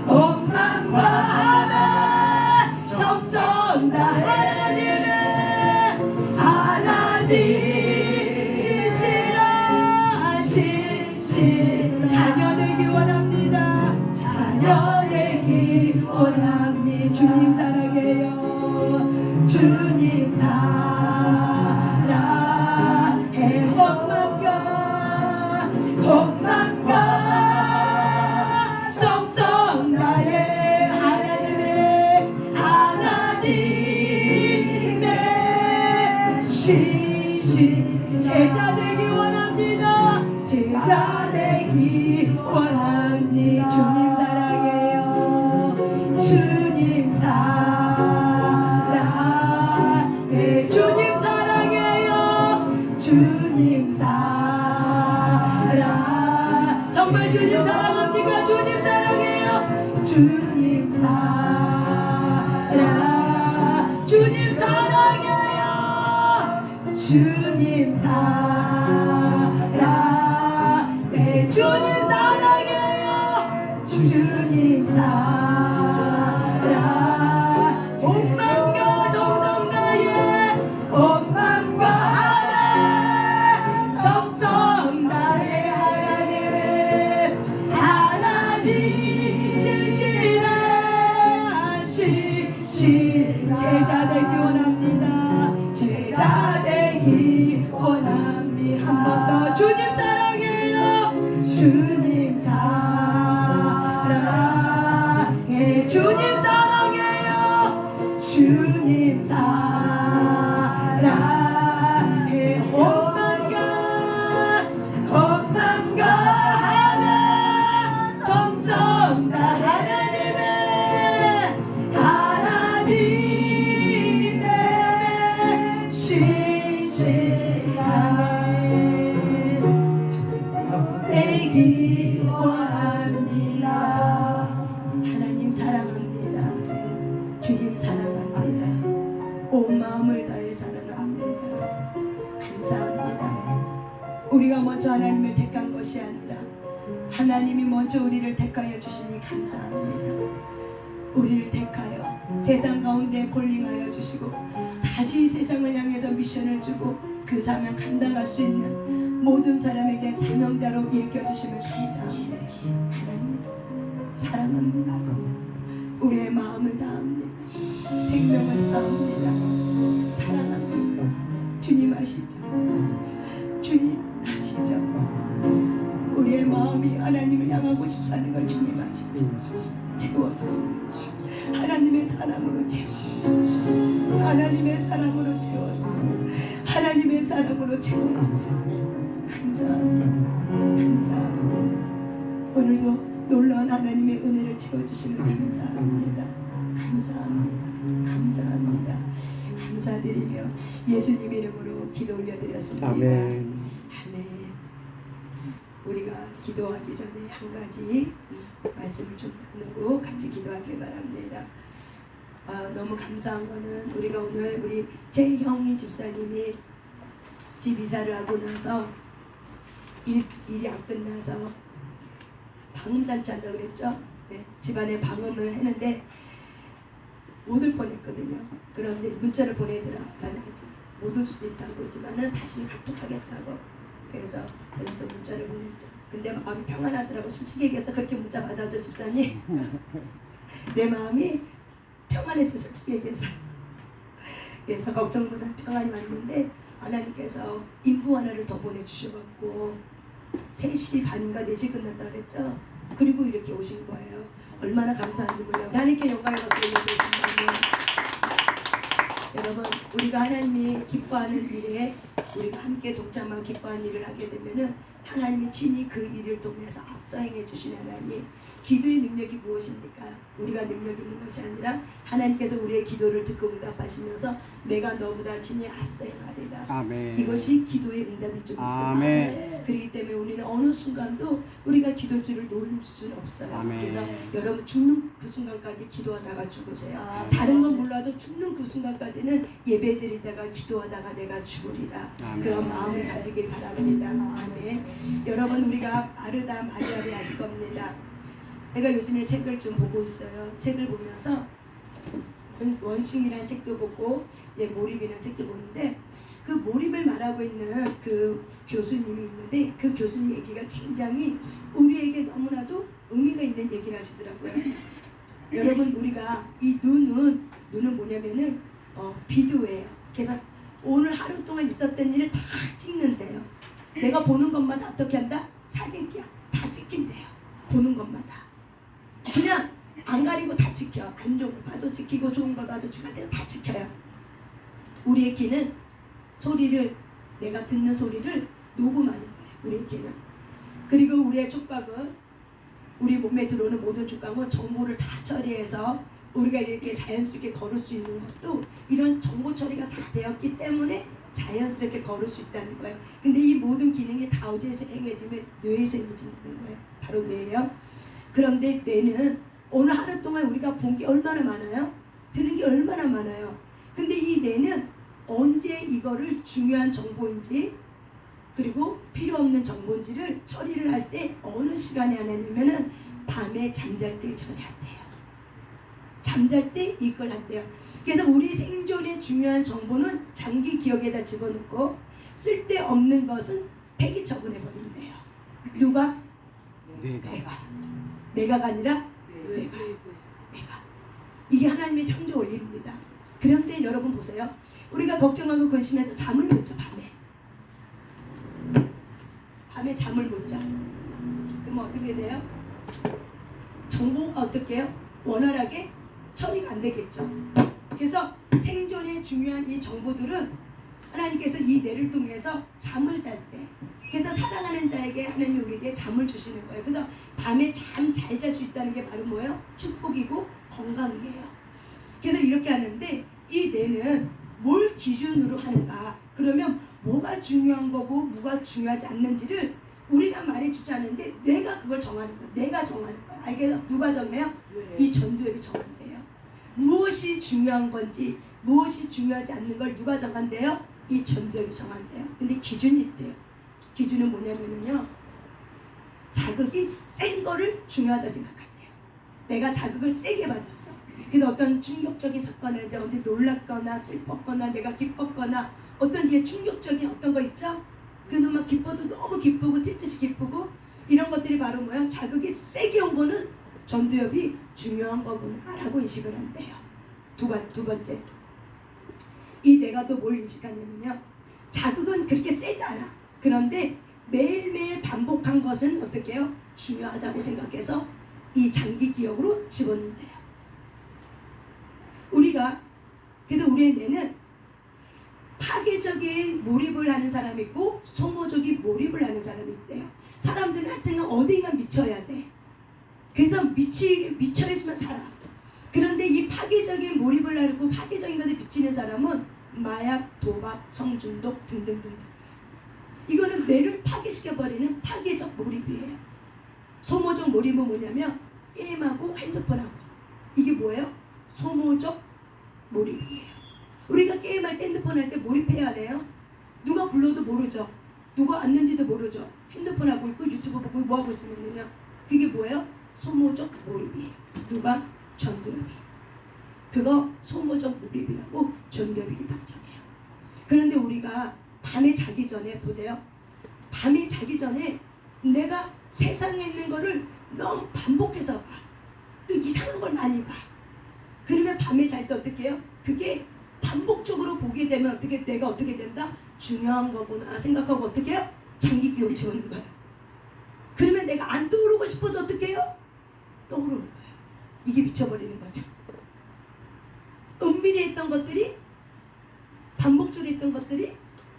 엄마가 하네 정성 다 하나님 신실한 자녀 되기 원합니다. 자녀 되기 원합니다. 주님 사랑해요 주님 사랑해 엄마가 정성 다해 하나님의 신실 제자 되기 원합니다. 제자 되기 원합니다. 주님 사랑해요 주님 사랑해 주님 사랑해요 주님 사랑 정말 주님 사랑합니까? 주님 사랑해요 주님 사랑 주님 사랑해요 주님 사랑해 주님 사랑해요 주님 사랑 엄마가 정성 다해 엄마가 하네 정성 다해 하나님 신실한 제자 되기 원합니다. 제자 되기 원합니다. 한 번 더 주님 사랑해요 주님 사랑해 주님 사랑해요 주님 사랑해 엄마가 하나 정성 다 하나님의 신실함에 내기 원합니다. 하나님 사랑합니다. 주님 사랑합니다. 온 마음을 다해 사랑합니다. 감사합니다. 우리가 먼저 하나님을 택한 것이 아니라 하나님이 먼저 우리를 택하여 주시니 감사합니다. 우리를 택하여 세상 가운데 콜링하여 주시고 다시 세상을 향해서 미션을 주고 그 사명 감당할 수 있는 모든 사람에게 사명자로 일으켜 주심을 감사합니다. 하나님 사랑합니다. 우리의 마음을 다합니다. 생명을 다합니다. 사랑합니다. 주님 아시죠? 주님 아시죠? 우리의 마음이 하나님을 향하고 싶다는 걸 주님 아시죠? 채워주세요. 하나님의 사랑으로 채워주세요. 하나님의 사랑으로 채워주세요. 하나님의 사랑으로 채워주세요. 감사합니다. 감사합니다. 오늘도 놀라운 하나님의 은혜를 채워주시면 감사합니다. 감사합니다. 감사합니다. 감사드리며 예수님 이름으로 기도 올려드렸습니다. 아멘. 아멘. 우리가 기도하기 전에 한 가지 말씀을 좀 나누고 같이 기도하길 바랍니다. 너무 감사한 거는 우리가 오늘 우리 최형인 집사님이 집 이사를 하고 나서 일이 안 끝나서 방음잔치 한다고 그랬죠? 네, 집안에 방음을 했는데 못 올 뻔했거든요. 그런데 문자를 보내더라. 가능하지 못 올 수도 있다고 했지만은 다시 카톡하겠다고. 그래서 제가 또 문자를 보냈죠. 근데 마음이 평안하더라고. 솔직히 얘기해서 그렇게 문자 받아도 집사님 내 마음이 평안해서 솔직히 얘기해서 그래서 걱정보다 평안이 왔는데 하나님께서 인부 하나를 더 보내주셔갖고 3시 반인가 4시 끝났다 그랬죠. 그리고 이렇게 오신 거예요. 얼마나 감사한지 몰라요. 하나님께 영광의 박수를 드리겠습니다. 여러분, 우리가 하나님이 기뻐하는 일에 우리가 함께 동참하고 기뻐하는 일을 하게 되면은 하나님이 친히 그 일을 통해서 앞서 행해 주시는 하나님. 기도의 능력이 무엇입니까? 우리가 능력 있는 것이 아니라 하나님께서 우리의 기도를 듣고 응답하시면서 내가 너보다 친히 앞서 행하리라. 아멘. 이것이 기도의 응답인 줄 믿습니다. 아멘. 그렇기 때문에 우리는 어느 순간도 우리가 기도줄을 놓을 수는 없어요. 아멘. 그래서 여러분 죽는 그 순간까지 기도하다가 죽으세요. 아멘. 다른 건 몰라도 죽는 그 순간까지는 예배드리다가 기도하다가 내가 죽으리라. 아멘. 그런 마음을 가지길 바랍니다. 아멘. 여러분 우리가 마르다 마리아를 아실 겁니다. 제가 요즘에 책을 좀 보고 있어요. 책을 보면서 원싱이라는 책도 보고 몰입이라는 책도 보는데 그 몰입을 말하고 있는 그 교수님이 있는데 그 교수님 얘기가 굉장히 우리에게 너무나도 의미가 있는 얘기를 하시더라고요. 여러분 우리가 이 눈은 뭐냐면은 비디오예요. 그래서 오늘 하루 동안 있었던 일을 다 찍는데요. 내가 보는 것마다 어떻게 한다? 사진기야. 다 찍힌대요. 보는 것마다. 그냥 안 가리고 다 지켜. 안 좋은 걸 봐도 지키고 좋은 걸 봐도 지키고 다 지켜요. 우리의 귀는 소리를 내가 듣는 소리를 녹음하는 거예요. 우리의 귀는. 그리고 우리의 촉각은 우리 몸에 들어오는 모든 촉각은 정보를 다 처리해서 우리가 이렇게 자연스럽게 걸을 수 있는 것도 이런 정보 처리가 다 되었기 때문에 자연스럽게 걸을 수 있다는 거예요. 근데 이 모든 기능이 다 어디에서 행해지면 뇌에서 행해진다는 거예요. 바로 뇌예요. 그런데 뇌는 오늘 하루 동안 우리가 본 게 얼마나 많아요? 들은 게 얼마나 많아요? 근데 이 뇌는 언제 이거를 중요한 정보인지 그리고 필요 없는 정보인지를 처리를 할 때 어느 시간에 하냐면은 밤에 잠잘 때 처리한대요. 잠잘 때 이걸 한대요. 그래서 우리 생존에 중요한 정보는 장기 기억에다 집어넣고 쓸데없는 것은 폐기 처분해버린대요. 누가? 내가가 아니라 내가. 이게 하나님의 창조 원리입니다. 그런데 여러분 보세요. 우리가 걱정하고 근심해서 잠을 못 자. 밤에 잠을 못 자. 그럼 어떻게 돼요? 정보가 어떻게 해요? 원활하게 처리가 안 되겠죠. 그래서 생존에 중요한 이 정보들은 하나님께서 이 뇌를 통해서 잠을 잘 때, 그래서 사랑하는 자에게 하나님이 우리에게 잠을 주시는 거예요. 그래서 밤에 잠 잘 잘 수 있다는 게 바로 뭐예요? 축복이고 건강이에요. 그래서 이렇게 하는데 이 뇌는 뭘 기준으로 하는가? 그러면 뭐가 중요한 거고 뭐가 중요하지 않는지를 우리가 말해주지 않는데 내가 그걸 정하는 거예요. 내가 정하는 거예요. 알겠죠? 누가 정해요? 이 전두엽이 정한대요. 무엇이 중요한 건지 무엇이 중요하지 않는 걸 누가 정한대요? 이 전두엽이 정한대요. 근데 기준이 있대요. 기준은 뭐냐면요, 자극이 센 거를 중요하다 생각한대요. 내가 자극을 세게 받았어. 근데 어떤 충격적인 사건에 대해 어디 놀랐거나 슬펐거나 내가 기뻤거나 어떤 뒤에 충격적인 어떤 거 있죠? 그는 막 기뻐도 너무 기쁘고 튈 듯이 기쁘고 이런 것들이 바로 뭐야? 자극이 세게 온 거는 전두엽이 중요한 거구나라고 인식을 한대요. 두 번째, 이 내가 또 뭘 인식하냐면요, 자극은 그렇게 세지 않아. 그런데 매일매일 반복한 것은 어떻게 해요? 중요하다고 생각해서 이 장기 기억으로 집어넣는데요. 그래서 우리의 뇌는 파괴적인 몰입을 하는 사람이 있고 소모적인 몰입을 하는 사람이 있대요. 사람들은 하여튼 어디만 미쳐야 돼. 그래서 미쳐야지만 살아. 그런데 이 파괴적인 몰입을 하고 파괴적인 것에 미치는 사람은 마약, 도박, 성중독 등등등. 이거는 뇌를 파괴시켜버리는 파괴적 몰입이에요. 소모적 몰입은 뭐냐면 게임하고 핸드폰하고. 이게 뭐예요? 소모적 몰입이에요. 우리가 게임할 때, 핸드폰 할 때 몰입해야 돼요. 누가 불러도 모르죠. 누가 왔는지도 모르죠. 핸드폰 하고 있고 유튜브 보고 뭐 하고 있으면요, 그게 뭐예요? 소모적 몰입이에요. 누가? 전두엽이. 그거 소모적 몰입이라고 전두엽이 딱 정해요. 그런데 우리가 밤에 자기 전에 보세요. 밤에 자기 전에 내가 세상에 있는 거를 너무 반복해서 봐. 또 이상한 걸 많이 봐. 그러면 밤에 잘 때 어떻게 해요? 그게 반복적으로 보게 되면 내가 어떻게 된다? 중요한 거구나 생각하고 어떻게 해요? 장기 기억을 집어넣는 거예요. 그러면 내가 안 떠오르고 싶어도 어떻게 해요? 떠오르는 거예요. 이게 미쳐버리는 거죠. 은밀히 했던 것들이, 반복적으로 했던 것들이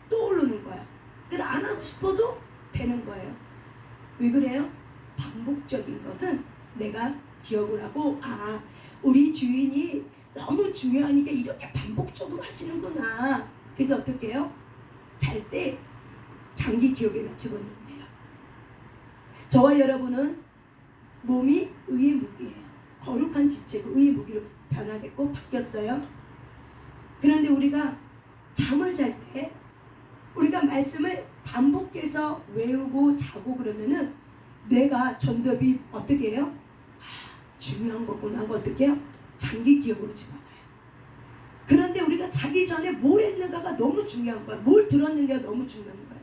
떠오르는 거야. 그걸 안 하고 싶어도 되는 거예요. 왜 그래요? 반복적인 것은 내가 기억을 하고, 우리 주인이 너무 중요하니까 이렇게 반복적으로 하시는구나. 그래서 어떻게 해요? 잘 때 장기 기억에다 집어넣는데요. 저와 여러분은 몸이 의의 무기예요. 거룩한 지체고 의의 무기로 변화됐고 바뀌었어요. 그런데 우리가 잠을 잘 때 우리가 말씀을 반복해서 외우고 자고 그러면은 뇌가 전두엽이 어떻게 해요? 중요한 거구나 하고 어떻게 해요? 장기 기억으로 집어넣어요. 그런데 우리가 자기 전에 뭘 했는가가 너무 중요한 거야. 뭘 들었는가가 너무 중요한 거야.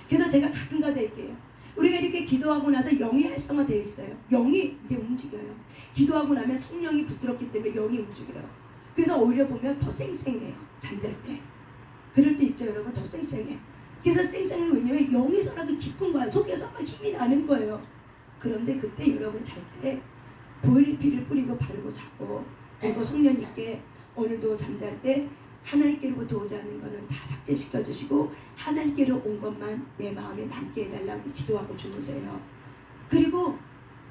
그래서 제가 가끔가다 얘기해요. 우리가 이렇게 기도하고 나서 영이 활성화되어 있어요. 영이 이게 움직여요. 기도하고 나면 성령이 붙들었기 때문에 영이 움직여요. 그래서 오히려 보면 더 쌩쌩해요. 잠잘 때. 그럴 때 있죠, 여러분. 더 쌩쌩해. 그래서 쌩쌩해. 왜냐면 영에서라도 깊은 거야. 속에서 막 힘이 나는 거예요. 그런데 그때 여러분 잘 때 보일피를 뿌리고 바르고 자고, 그리고 성령님께 오늘도 잠잘 때 하나님께로부터 오지 않는 거는 다 삭제시켜 주시고 하나님께로 온 것만 내 마음에 남게 해달라고 기도하고 주무세요. 그리고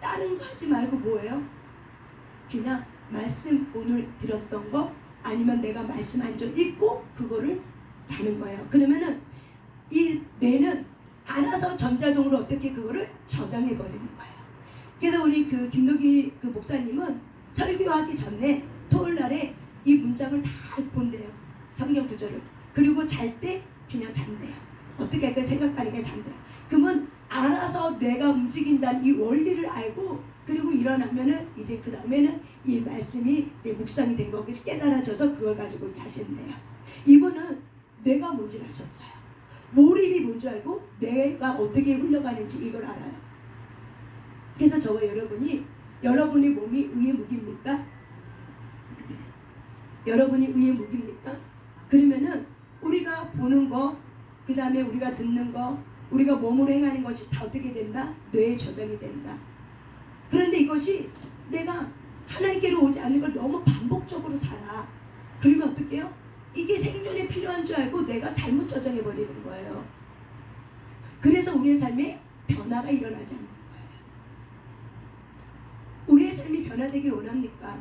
다른 거 하지 말고 뭐예요? 그냥 말씀 오늘 들었던 거, 아니면 내가 말씀 한 줄 읽고 그거를 자는 거예요. 그러면은 이 뇌는 알아서 전자동으로 어떻게 그거를 저장해 버리는 거예요. 그래서 우리 그 김노기 그 목사님은 설교하기 전에 토요일 날에 이 문장을 다 본대요. 성경 구절을. 그리고 잘 때 그냥 잔대요. 어떻게 할까 생각하니까 잔대요. 그러면 알아서 뇌가 움직인다는 이 원리를 알고, 그리고 일어나면은 이제 그 다음에는 이 말씀이 내 묵상이 된 거고 깨달아져서 그걸 가지고 다시 했네요. 이분은 뇌가 뭔지를 아셨어요. 몰입이 뭔지 알고 뇌가 어떻게 흘러가는지 이걸 알아요. 그래서 저와 여러분의 몸이 의의 무기입니까? 여러분이 의의 무기입니까? 그러면은 우리가 보는 거, 그 다음에 우리가 듣는 거, 우리가 몸으로 행하는 것이 다 어떻게 된다? 뇌에 저장이 된다. 그런데 이것이 내가 하나님께로 오지 않는 걸 너무 반복적으로 살아. 그러면 어떻게 해요? 이게 생존에 필요한 줄 알고 내가 잘못 저장해 버리는 거예요. 그래서 우리의 삶에 변화가 일어나지 않는 거예요. 우리의 삶이 변화되길 원합니까?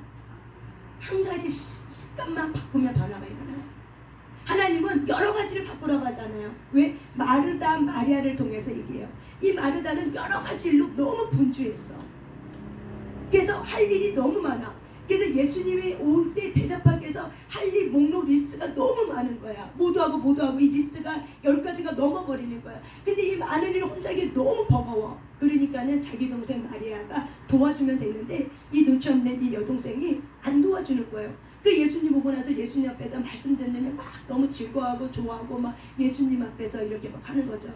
한 가지 습관만 바꾸면 변화가 일어나요. 하나님은 여러 가지를 바꾸라고 하잖아요. 왜? 마르다 마리아를 통해서 얘기해요. 이 마르다는 여러 가지 일로 너무 분주했어. 그래서 할 일이 너무 많아. 그래서 예수님이 올 때 대접하기 위해서 할 일 목록 리스트가 너무 많은 거야. 모두 하고 이 리스트가 10가지가 넘어버리는 거야. 근데 이 많은 일을 혼자 하기 너무 버거워. 그러니까는 자기 동생 마리아가 도와주면 되는데 이 눈치 없는 이 여동생이 안 도와주는 거예요. 그 예수님 오고 나서 예수님 앞에서 말씀 듣는 막 너무 즐거워하고 좋아하고 막 예수님 앞에서 이렇게 막 하는 거죠.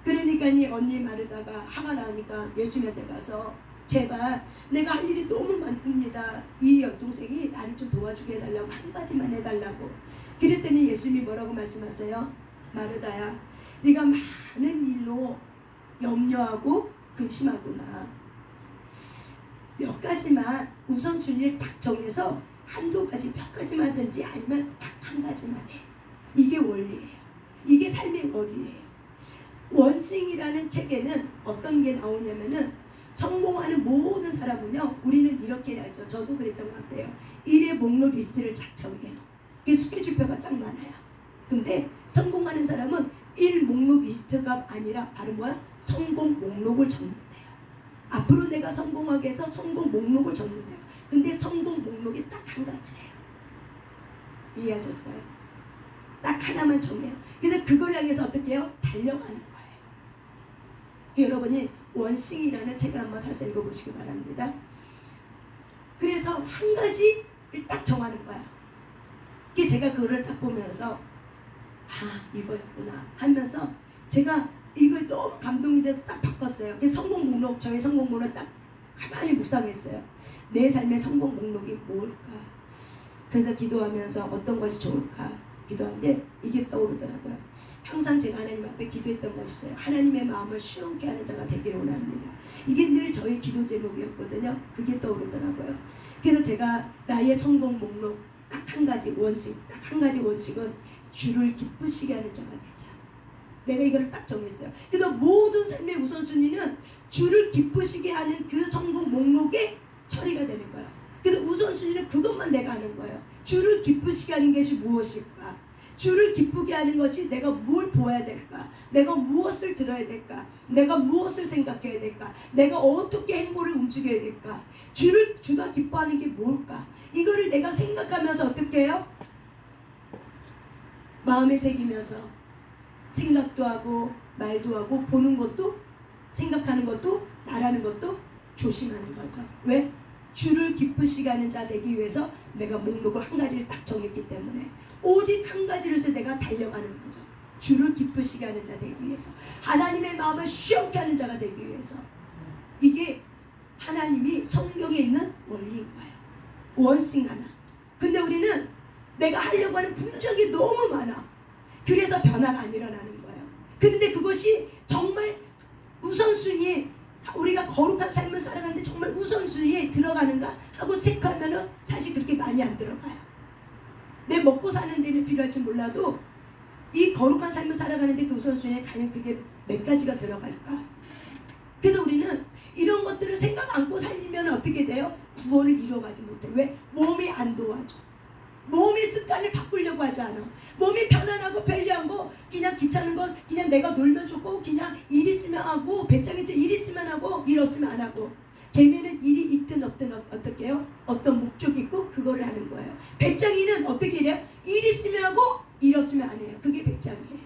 그러니까 이 언니 마르다가 화가 나니까 예수님한테 가서 제발 내가 할 일이 너무 많습니다. 이 여동생이 나를 좀 도와주게 해달라고 한마디만 해달라고. 그랬더니 예수님이 뭐라고 말씀하세요? 마르다야, 네가 많은 일로 염려하고 근심하구나. 몇 가지만 우선순위를 딱 정해서 한두 가지, 몇 가지만 하든지 아니면 딱 한 가지만 해. 이게 원리예요. 이게 삶의 원리예요. 원싱이라는 책에는 어떤 게 나오냐면은 성공하는 모든 사람은요, 우리는 이렇게 해야죠. 저도 그랬던 것 같아요. 일의 목록 리스트를 작성해요. 그게 스케줄표가 짱 많아요. 근데 성공하는 사람은 일 목록 리스트가 아니라 바로 뭐야? 성공 목록을 적는데요. 앞으로 내가 성공하게 해서 성공 목록을 적는데요. 근데 성공 목록이 딱 한 가지예요. 이해하셨어요? 딱 하나만 정해요. 그래서 그걸 향해서 어떻게 해요? 달려가는 거예요. 여러분이 원싱이라는 책을 한번 사서 읽어보시기 바랍니다. 그래서 한 가지를 딱 정하는 거야. 그게 제가 그거를 딱 보면서 이거였구나 하면서 제가 이거 너무 감동이 돼서 딱 바꿨어요. 그 성공 목록, 저의 성공 목록 딱 가만히 묵상했어요. 내 삶의 성공 목록이 뭘까? 그래서 기도하면서 어떤 것이 좋을까 기도하는데 이게 떠오르더라고요. 항상 제가 하나님 앞에 기도했던 것이 있어요. 하나님의 마음을 시원케 하는 자가 되기를 원합니다. 이게 늘 저의 기도 제목이었거든요. 그게 떠오르더라고요. 그래서 제가 나의 성공 목록 딱 한 가지 원칙, 딱 한 가지 원칙은 주를 기쁘시게 하는 자가 되자. 내가 이거를 딱 정했어요. 그래서 모든 삶의 우선순위는 주를 기쁘시게 하는 그 성공 목록에 처리가 되는 거야. 그래서 우선순위는 그것만 내가 하는 거예요. 주를 기쁘시게 하는 것이 무엇일까? 주를 기쁘게 하는 것이 내가 뭘 보아야 될까? 내가 무엇을 들어야 될까? 내가 무엇을 생각해야 될까? 내가 어떻게 행보를 움직여야 될까? 주가 기뻐하는 게 뭘까? 이거를 내가 생각하면서 어떻게 해요? 마음에 새기면서 생각도 하고 말도 하고 보는 것도 생각하는 것도 말하는 것도 조심하는 거죠. 왜? 주를 기쁘시게 하는 자 되기 위해서 내가 목록을 한 가지를 딱 정했기 때문에 오직 한 가지로 해서 내가 달려가는 거죠. 주를 기쁘시게 하는 자 되기 위해서, 하나님의 마음을 시원케 하는 자가 되기 위해서. 이게 하나님이 성경에 있는 원리인 거예요. 원칙 하나. 근데 우리는 내가 하려고 하는 분적이 너무 많아. 그래서 변화가 안 일어나는 거예요. 근데 그것이 정말 우선순위에, 우리가 거룩한 삶을 살아가는데 정말 우선순위에 들어가는가 하고 체크하면은 사실 그렇게 많이 안 들어가요. 내 먹고 사는 데는 필요할지 몰라도 이 거룩한 삶을 살아가는데 그 우선순위에 과연 그게 몇 가지가 들어갈까? 그래서 우리는 이런 것들을 생각 안고 살리면 어떻게 돼요? 구원을 이루어가지 못해. 왜? 몸이 안 도와줘. 몸이 습관을 바꾸려고 하지 않아. 몸이 편안하고 편리한 거, 그냥 귀찮은 거, 그냥 내가 놀면 좋고, 그냥 일 있으면 하고, 배짱이 일 있으면 하고, 일 없으면 안 하고. 개미는 일이 있든 없든 어떻게 해요? 어떤 목적이 있고 그거를 하는 거예요. 배짱이는 어떻게 해요? 일 있으면 하고, 일 없으면 안 해요. 그게 배짱이에요.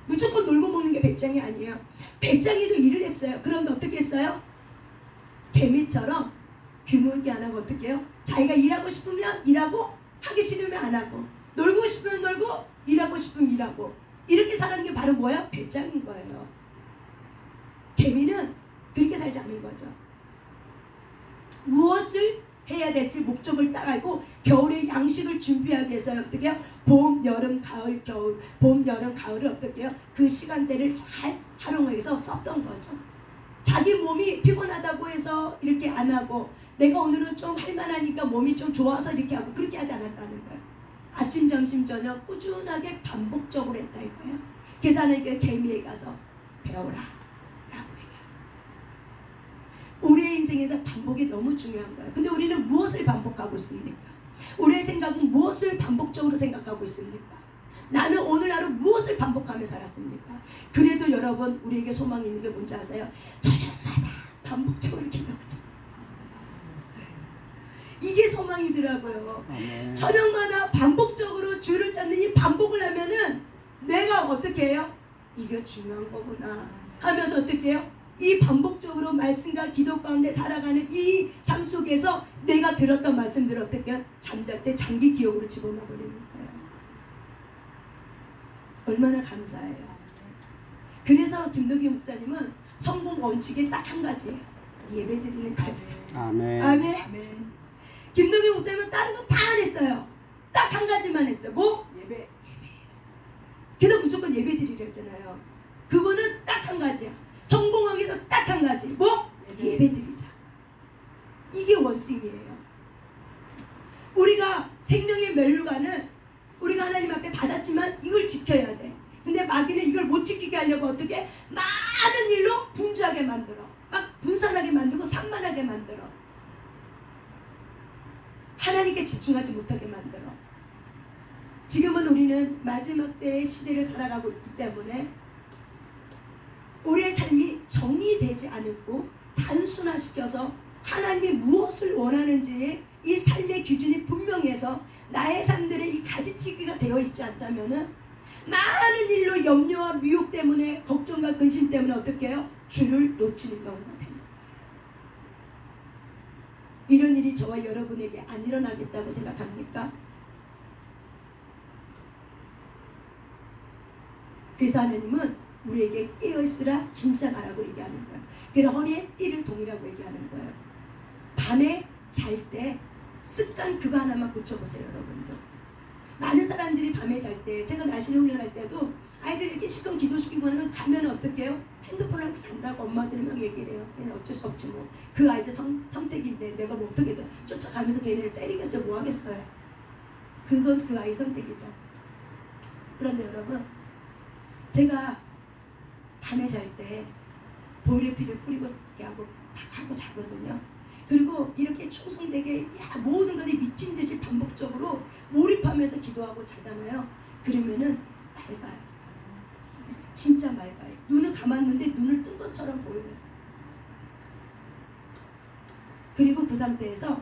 무조건 놀고 먹는 게 배짱이 아니에요. 배짱이도 일을 했어요. 그런데 어떻게 했어요? 개미처럼 귀물기 안 하고 어떻게 해요? 자기가 일하고 싶으면 일하고, 하기 싫으면 안 하고, 놀고 싶으면 놀고, 일하고 싶으면 일하고, 이렇게 사는 게 바로 뭐야? 배짱인 거예요. 개미는 그렇게 살지 않은 거죠. 무엇을 해야 될지 목적을 딱 알고 겨울에 양식을 준비하기 위해서 어떻게 해요? 봄, 여름, 가을, 겨울, 봄, 여름, 가을을 어떻게 해요? 그 시간대를 잘 활용해서 썼던 거죠. 자기 몸이 피곤하다고 해서 이렇게 안 하고, 내가 오늘은 좀 할만하니까 몸이 좀 좋아서 이렇게 하고, 그렇게 하지 않았다는 거예요. 아침, 점심, 저녁 꾸준하게 반복적으로 했다 이거예요. 그래서 하나님께 개미에 가서 배워라 라고 얘기해요. 우리의 인생에서 반복이 너무 중요한 거예요. 근데 우리는 무엇을 반복하고 있습니까? 우리의 생각은 무엇을 반복적으로 생각하고 있습니까? 나는 오늘 하루 무엇을 반복하며 살았습니까? 그래도 여러분, 우리에게 소망이 있는 게 뭔지 아세요? 저녁마다 반복적으로 기도하자. 이게 소망이더라고요. 저녁마다 반복적으로 주를 찾는 이 반복을 하면은 내가 어떻게 해요? 이게 중요한 거구나 하면서 어떻게 해요? 이 반복적으로 말씀과 기도 가운데 살아가는 이 삶 속에서 내가 들었던 말씀들을 어떻게 해요? 잠잘 때 장기 기억으로 집어넣어 버리는 거예요. 얼마나 감사해요. 그래서 김덕희 목사님은 성공 원칙이 딱 한 가지예요. 예배드리는 거였어요. 아멘. 아멘. 아멘. 김동희 목사님은 다른 거 다 안 했어요. 딱 한 가지만 했어요. 뭐? 예배. 그래서 무조건 예배드리려 했잖아요. 그거는 딱 한 가지야. 성공하기 위해서 딱 한 가지. 뭐? 예배드리자. 이게 원칙이에요. 우리가 생명의 멸류관은 우리가 하나님 앞에 받았지만 이걸 지켜야 돼. 근데 마귀는 이걸 못 지키게 하려고 어떻게? 많은 일로 분주하게 만들어. 막 분산하게 만들고 산만하게 만들어. 하나님께 집중하지 못하게 만들어. 지금은 우리는 마지막 때의 시대를 살아가고 있기 때문에 우리의 삶이 정리되지 않고 단순화시켜서 하나님이 무엇을 원하는지 이 삶의 기준이 분명해서 나의 삶들의 이 가지치기가 되어 있지 않다면은 많은 일로 염려와 미혹 때문에 걱정과 근심 때문에 어떻게 해요? 주를 놓치는 경우가 되는 거예요. 이런 일이 저와 여러분에게 안 일어나겠다고 생각합니까? 그래서 하나님은 우리에게 깨어있으라 긴장하라고 얘기하는 거예요. 그래서 허리에 띠를 동이라고 얘기하는 거예요. 밤에 잘 때 습관 그거 하나만 고쳐보세요, 여러분들. 많은 사람들이 밤에 잘 때, 제가 나신 훈련할 때도 아이들 이렇게 시끄럼 기도시키고 가면 어떻게 해요? 핸드폰을 하고 잔다고 엄마들이 막 얘기를 해요. 그냥 어쩔 수 없지 뭐. 그 아이들 선택인데 내가 뭐 어떻게든 쫓아가면서 걔네를 때리겠어요? 뭐 하겠어요? 그건 그 아이 선택이죠. 그런데 여러분, 제가 밤에 잘 때 보일러피를 뿌리고 이렇게 하고 자거든요. 그리고 이렇게 충성되게 모든 것이 미친 듯이 반복적으로 몰입하면서 기도하고 자잖아요. 그러면은 맑아요. 진짜 맑아요. 눈을 감았는데 눈을 뜬 것처럼 보여요. 그리고 그 상태에서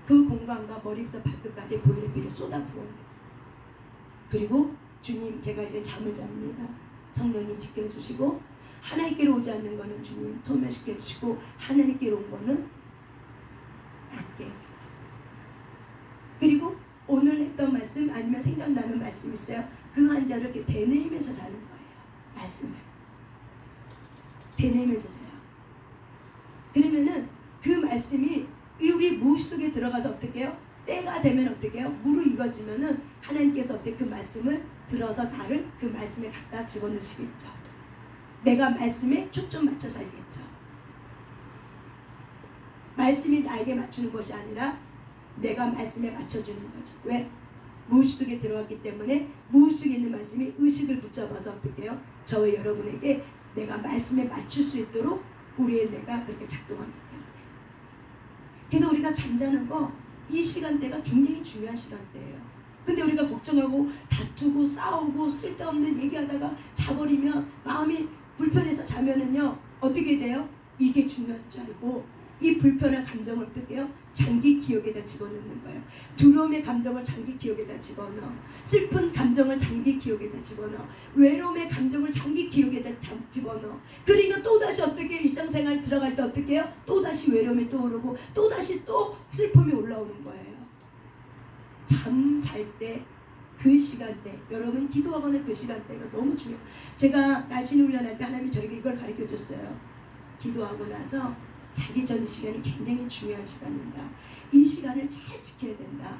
그 공간과 머리부터 발끝까지 보일러피를 쏟아 부어요. 그리고 주님, 제가 이제 잠을 잡니다. 성령님 지켜주시고, 하나님께로 오지 않는 거는 주님 소멸시켜주시고, 하나님께로 온 거는 함께. 그리고 오늘 했던 말씀 아니면 생각나는 말씀 있어요? 그 환자를 이렇게 되뇌이면서 자는 거예요. 말씀을 되뇌이면서 자요. 그러면은 그 말씀이 우리 무의식 속에 들어가서 어떻게 해요? 때가 되면 어떻게 해요? 무르익어지면은 하나님께서 어떻게 그 말씀을 들어서 나를 그 말씀에 갖다 집어넣으시겠죠. 내가 말씀에 초점 맞춰 살겠죠. 말씀이 나에게 맞추는 것이 아니라 내가 말씀에 맞춰주는 거죠. 왜? 무의식 속에 들어갔기 때문에 무의식 속에 있는 말씀이 의식을 붙잡아서 어떻게 해요? 저와 여러분에게 내가 말씀에 맞출 수 있도록 우리의 뇌가 그렇게 작동하기 때문에. 그래서 우리가 잠자는 거 이 시간대가 굉장히 중요한 시간대예요. 근데 우리가 걱정하고 다투고 싸우고 쓸데없는 얘기하다가 자버리면 마음이 불편해서 자면은요 어떻게 돼요? 이게 중요한 줄 알고 이 불편한 감정을 어떻게 해요? 장기 기억에다 집어넣는 거예요. 두려움의 감정을 장기 기억에다 집어넣어. 슬픈 감정을 장기 기억에다 집어넣어. 외로움의 감정을 장기 기억에다 집어넣어. 그러니까 또다시 어떻게 일상생활 들어갈 때 어떻게 해요? 또다시 외로움이 떠오르고 또다시 또 슬픔이 올라오는 거예요. 잠 잘 때 그 시간대, 여러분이 기도하거나 그 시간대가 너무 중요해요. 제가 날씬 훈련할 때 하나님이 저에게 이걸 가르쳐 줬어요. 기도하고 나서 자기 전 시간이 굉장히 중요한 시간인다. 이 시간을 잘 지켜야 된다.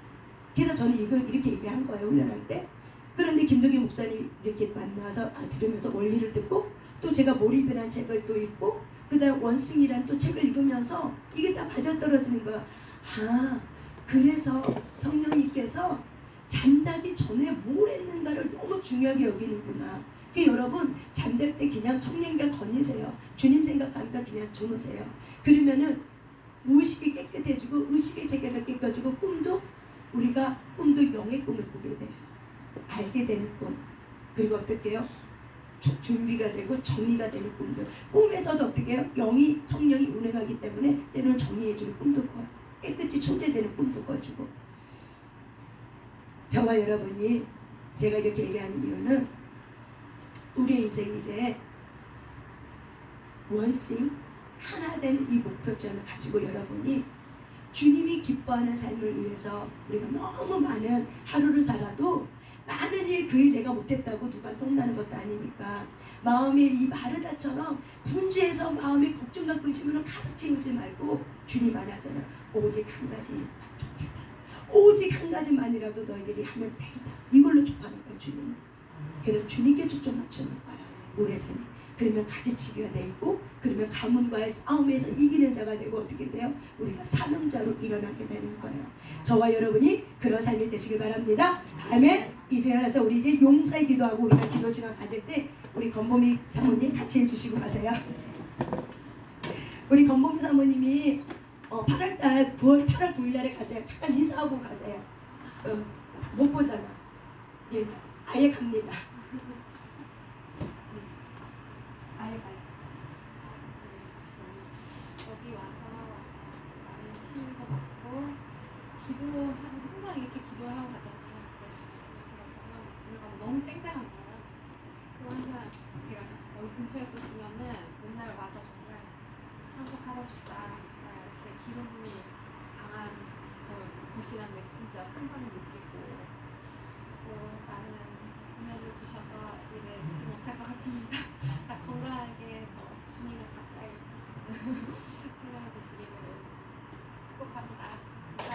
그래서 저는 이걸 이렇게 얘기한 거예요, 훈련할 때. 그런데 김동희 목사님이 이렇게 만나서 들으면서 원리를 듣고 또 제가 몰입이라는 책을 또 읽고 그 다음 원승이라는 또 책을 읽으면서 이게 다 맞아떨어지는 거야. 아, 그래서 성령님께서 잠자기 전에 뭘 했는가를 너무 중요하게 여기는구나. 여러분 잠잘 때 그냥 성령과 거니세요. 주님 생각합니다. 그냥 주무세요. 그러면은 무의식이 깨끗해지고 의식의 세계가 깨끗해지고 우리가 꿈도 영의 꿈을 꾸게 돼요. 알게 되는 꿈. 그리고 어떻게 해요? 준비가 되고 정리가 되는 꿈들. 꿈에서도 어떻게 해요? 성령이 운행하기 때문에 때로는 정리해주는 꿈도 꿔요. 깨끗이 초제되는 꿈도 꿔주고. 저와 여러분이 제가 이렇게 얘기하는 이유는 우리의 인생이 이제 원씩 하나 되는 이 목표점을 가지고 여러분이 주님이 기뻐하는 삶을 위해서 우리가 너무 많은 하루를 살아도 많은 일 그 일 내가 못했다고 누가 똥나는 것도 아니니까 마음이 이 마르다처럼 분주해서 마음이 걱정과 근심으로 가득 채우지 말고 주님 안하잖아. 오직 한 가지 족하다. 오직 한 가지만이라도 너희들이 하면 된다. 이걸로 족하는 거야 주님은. 그래서 주님께 초점 맞추는 거야 우리의 삶이. 그러면 가지치기가 돼 있고 그러면 가문과의 싸움에서 이기는 자가 되고 어떻게 돼요? 우리가 사명자로 일어나게 되는 거예요. 저와 여러분이 그런 삶이 되시길 바랍니다. 아멘. 일어나서 우리 이제 용사의 기도하고 우리가 기도 시간 가질 때 우리 건보미 사모님 같이 해주시고 가세요. 우리 건보미 사모님이 8월달 8월 9일 날에 가세요. 잠깐 인사하고 가세요. 못 보잖아. 예, 아예 갑니다. 아예 가요. 여기 와서 많은 치유도 받고 항상 이렇게 기도를 하고 가잖아요. 그래서 제가 정말 지나가고 너무 쌩쌩한 거예요. 그리고 항상 제가 여기 근처였었으면은 맨날 와서 정말 참석하고 싶다. 이렇게 기름이 강한 곳이라는 게 진짜 항상 느끼고 많은 은혜를 주셔서 일을 잊지 못할 것 같습니다. 딱 건강하게 주님과 가까이 생활이 되시기를 축복합니다.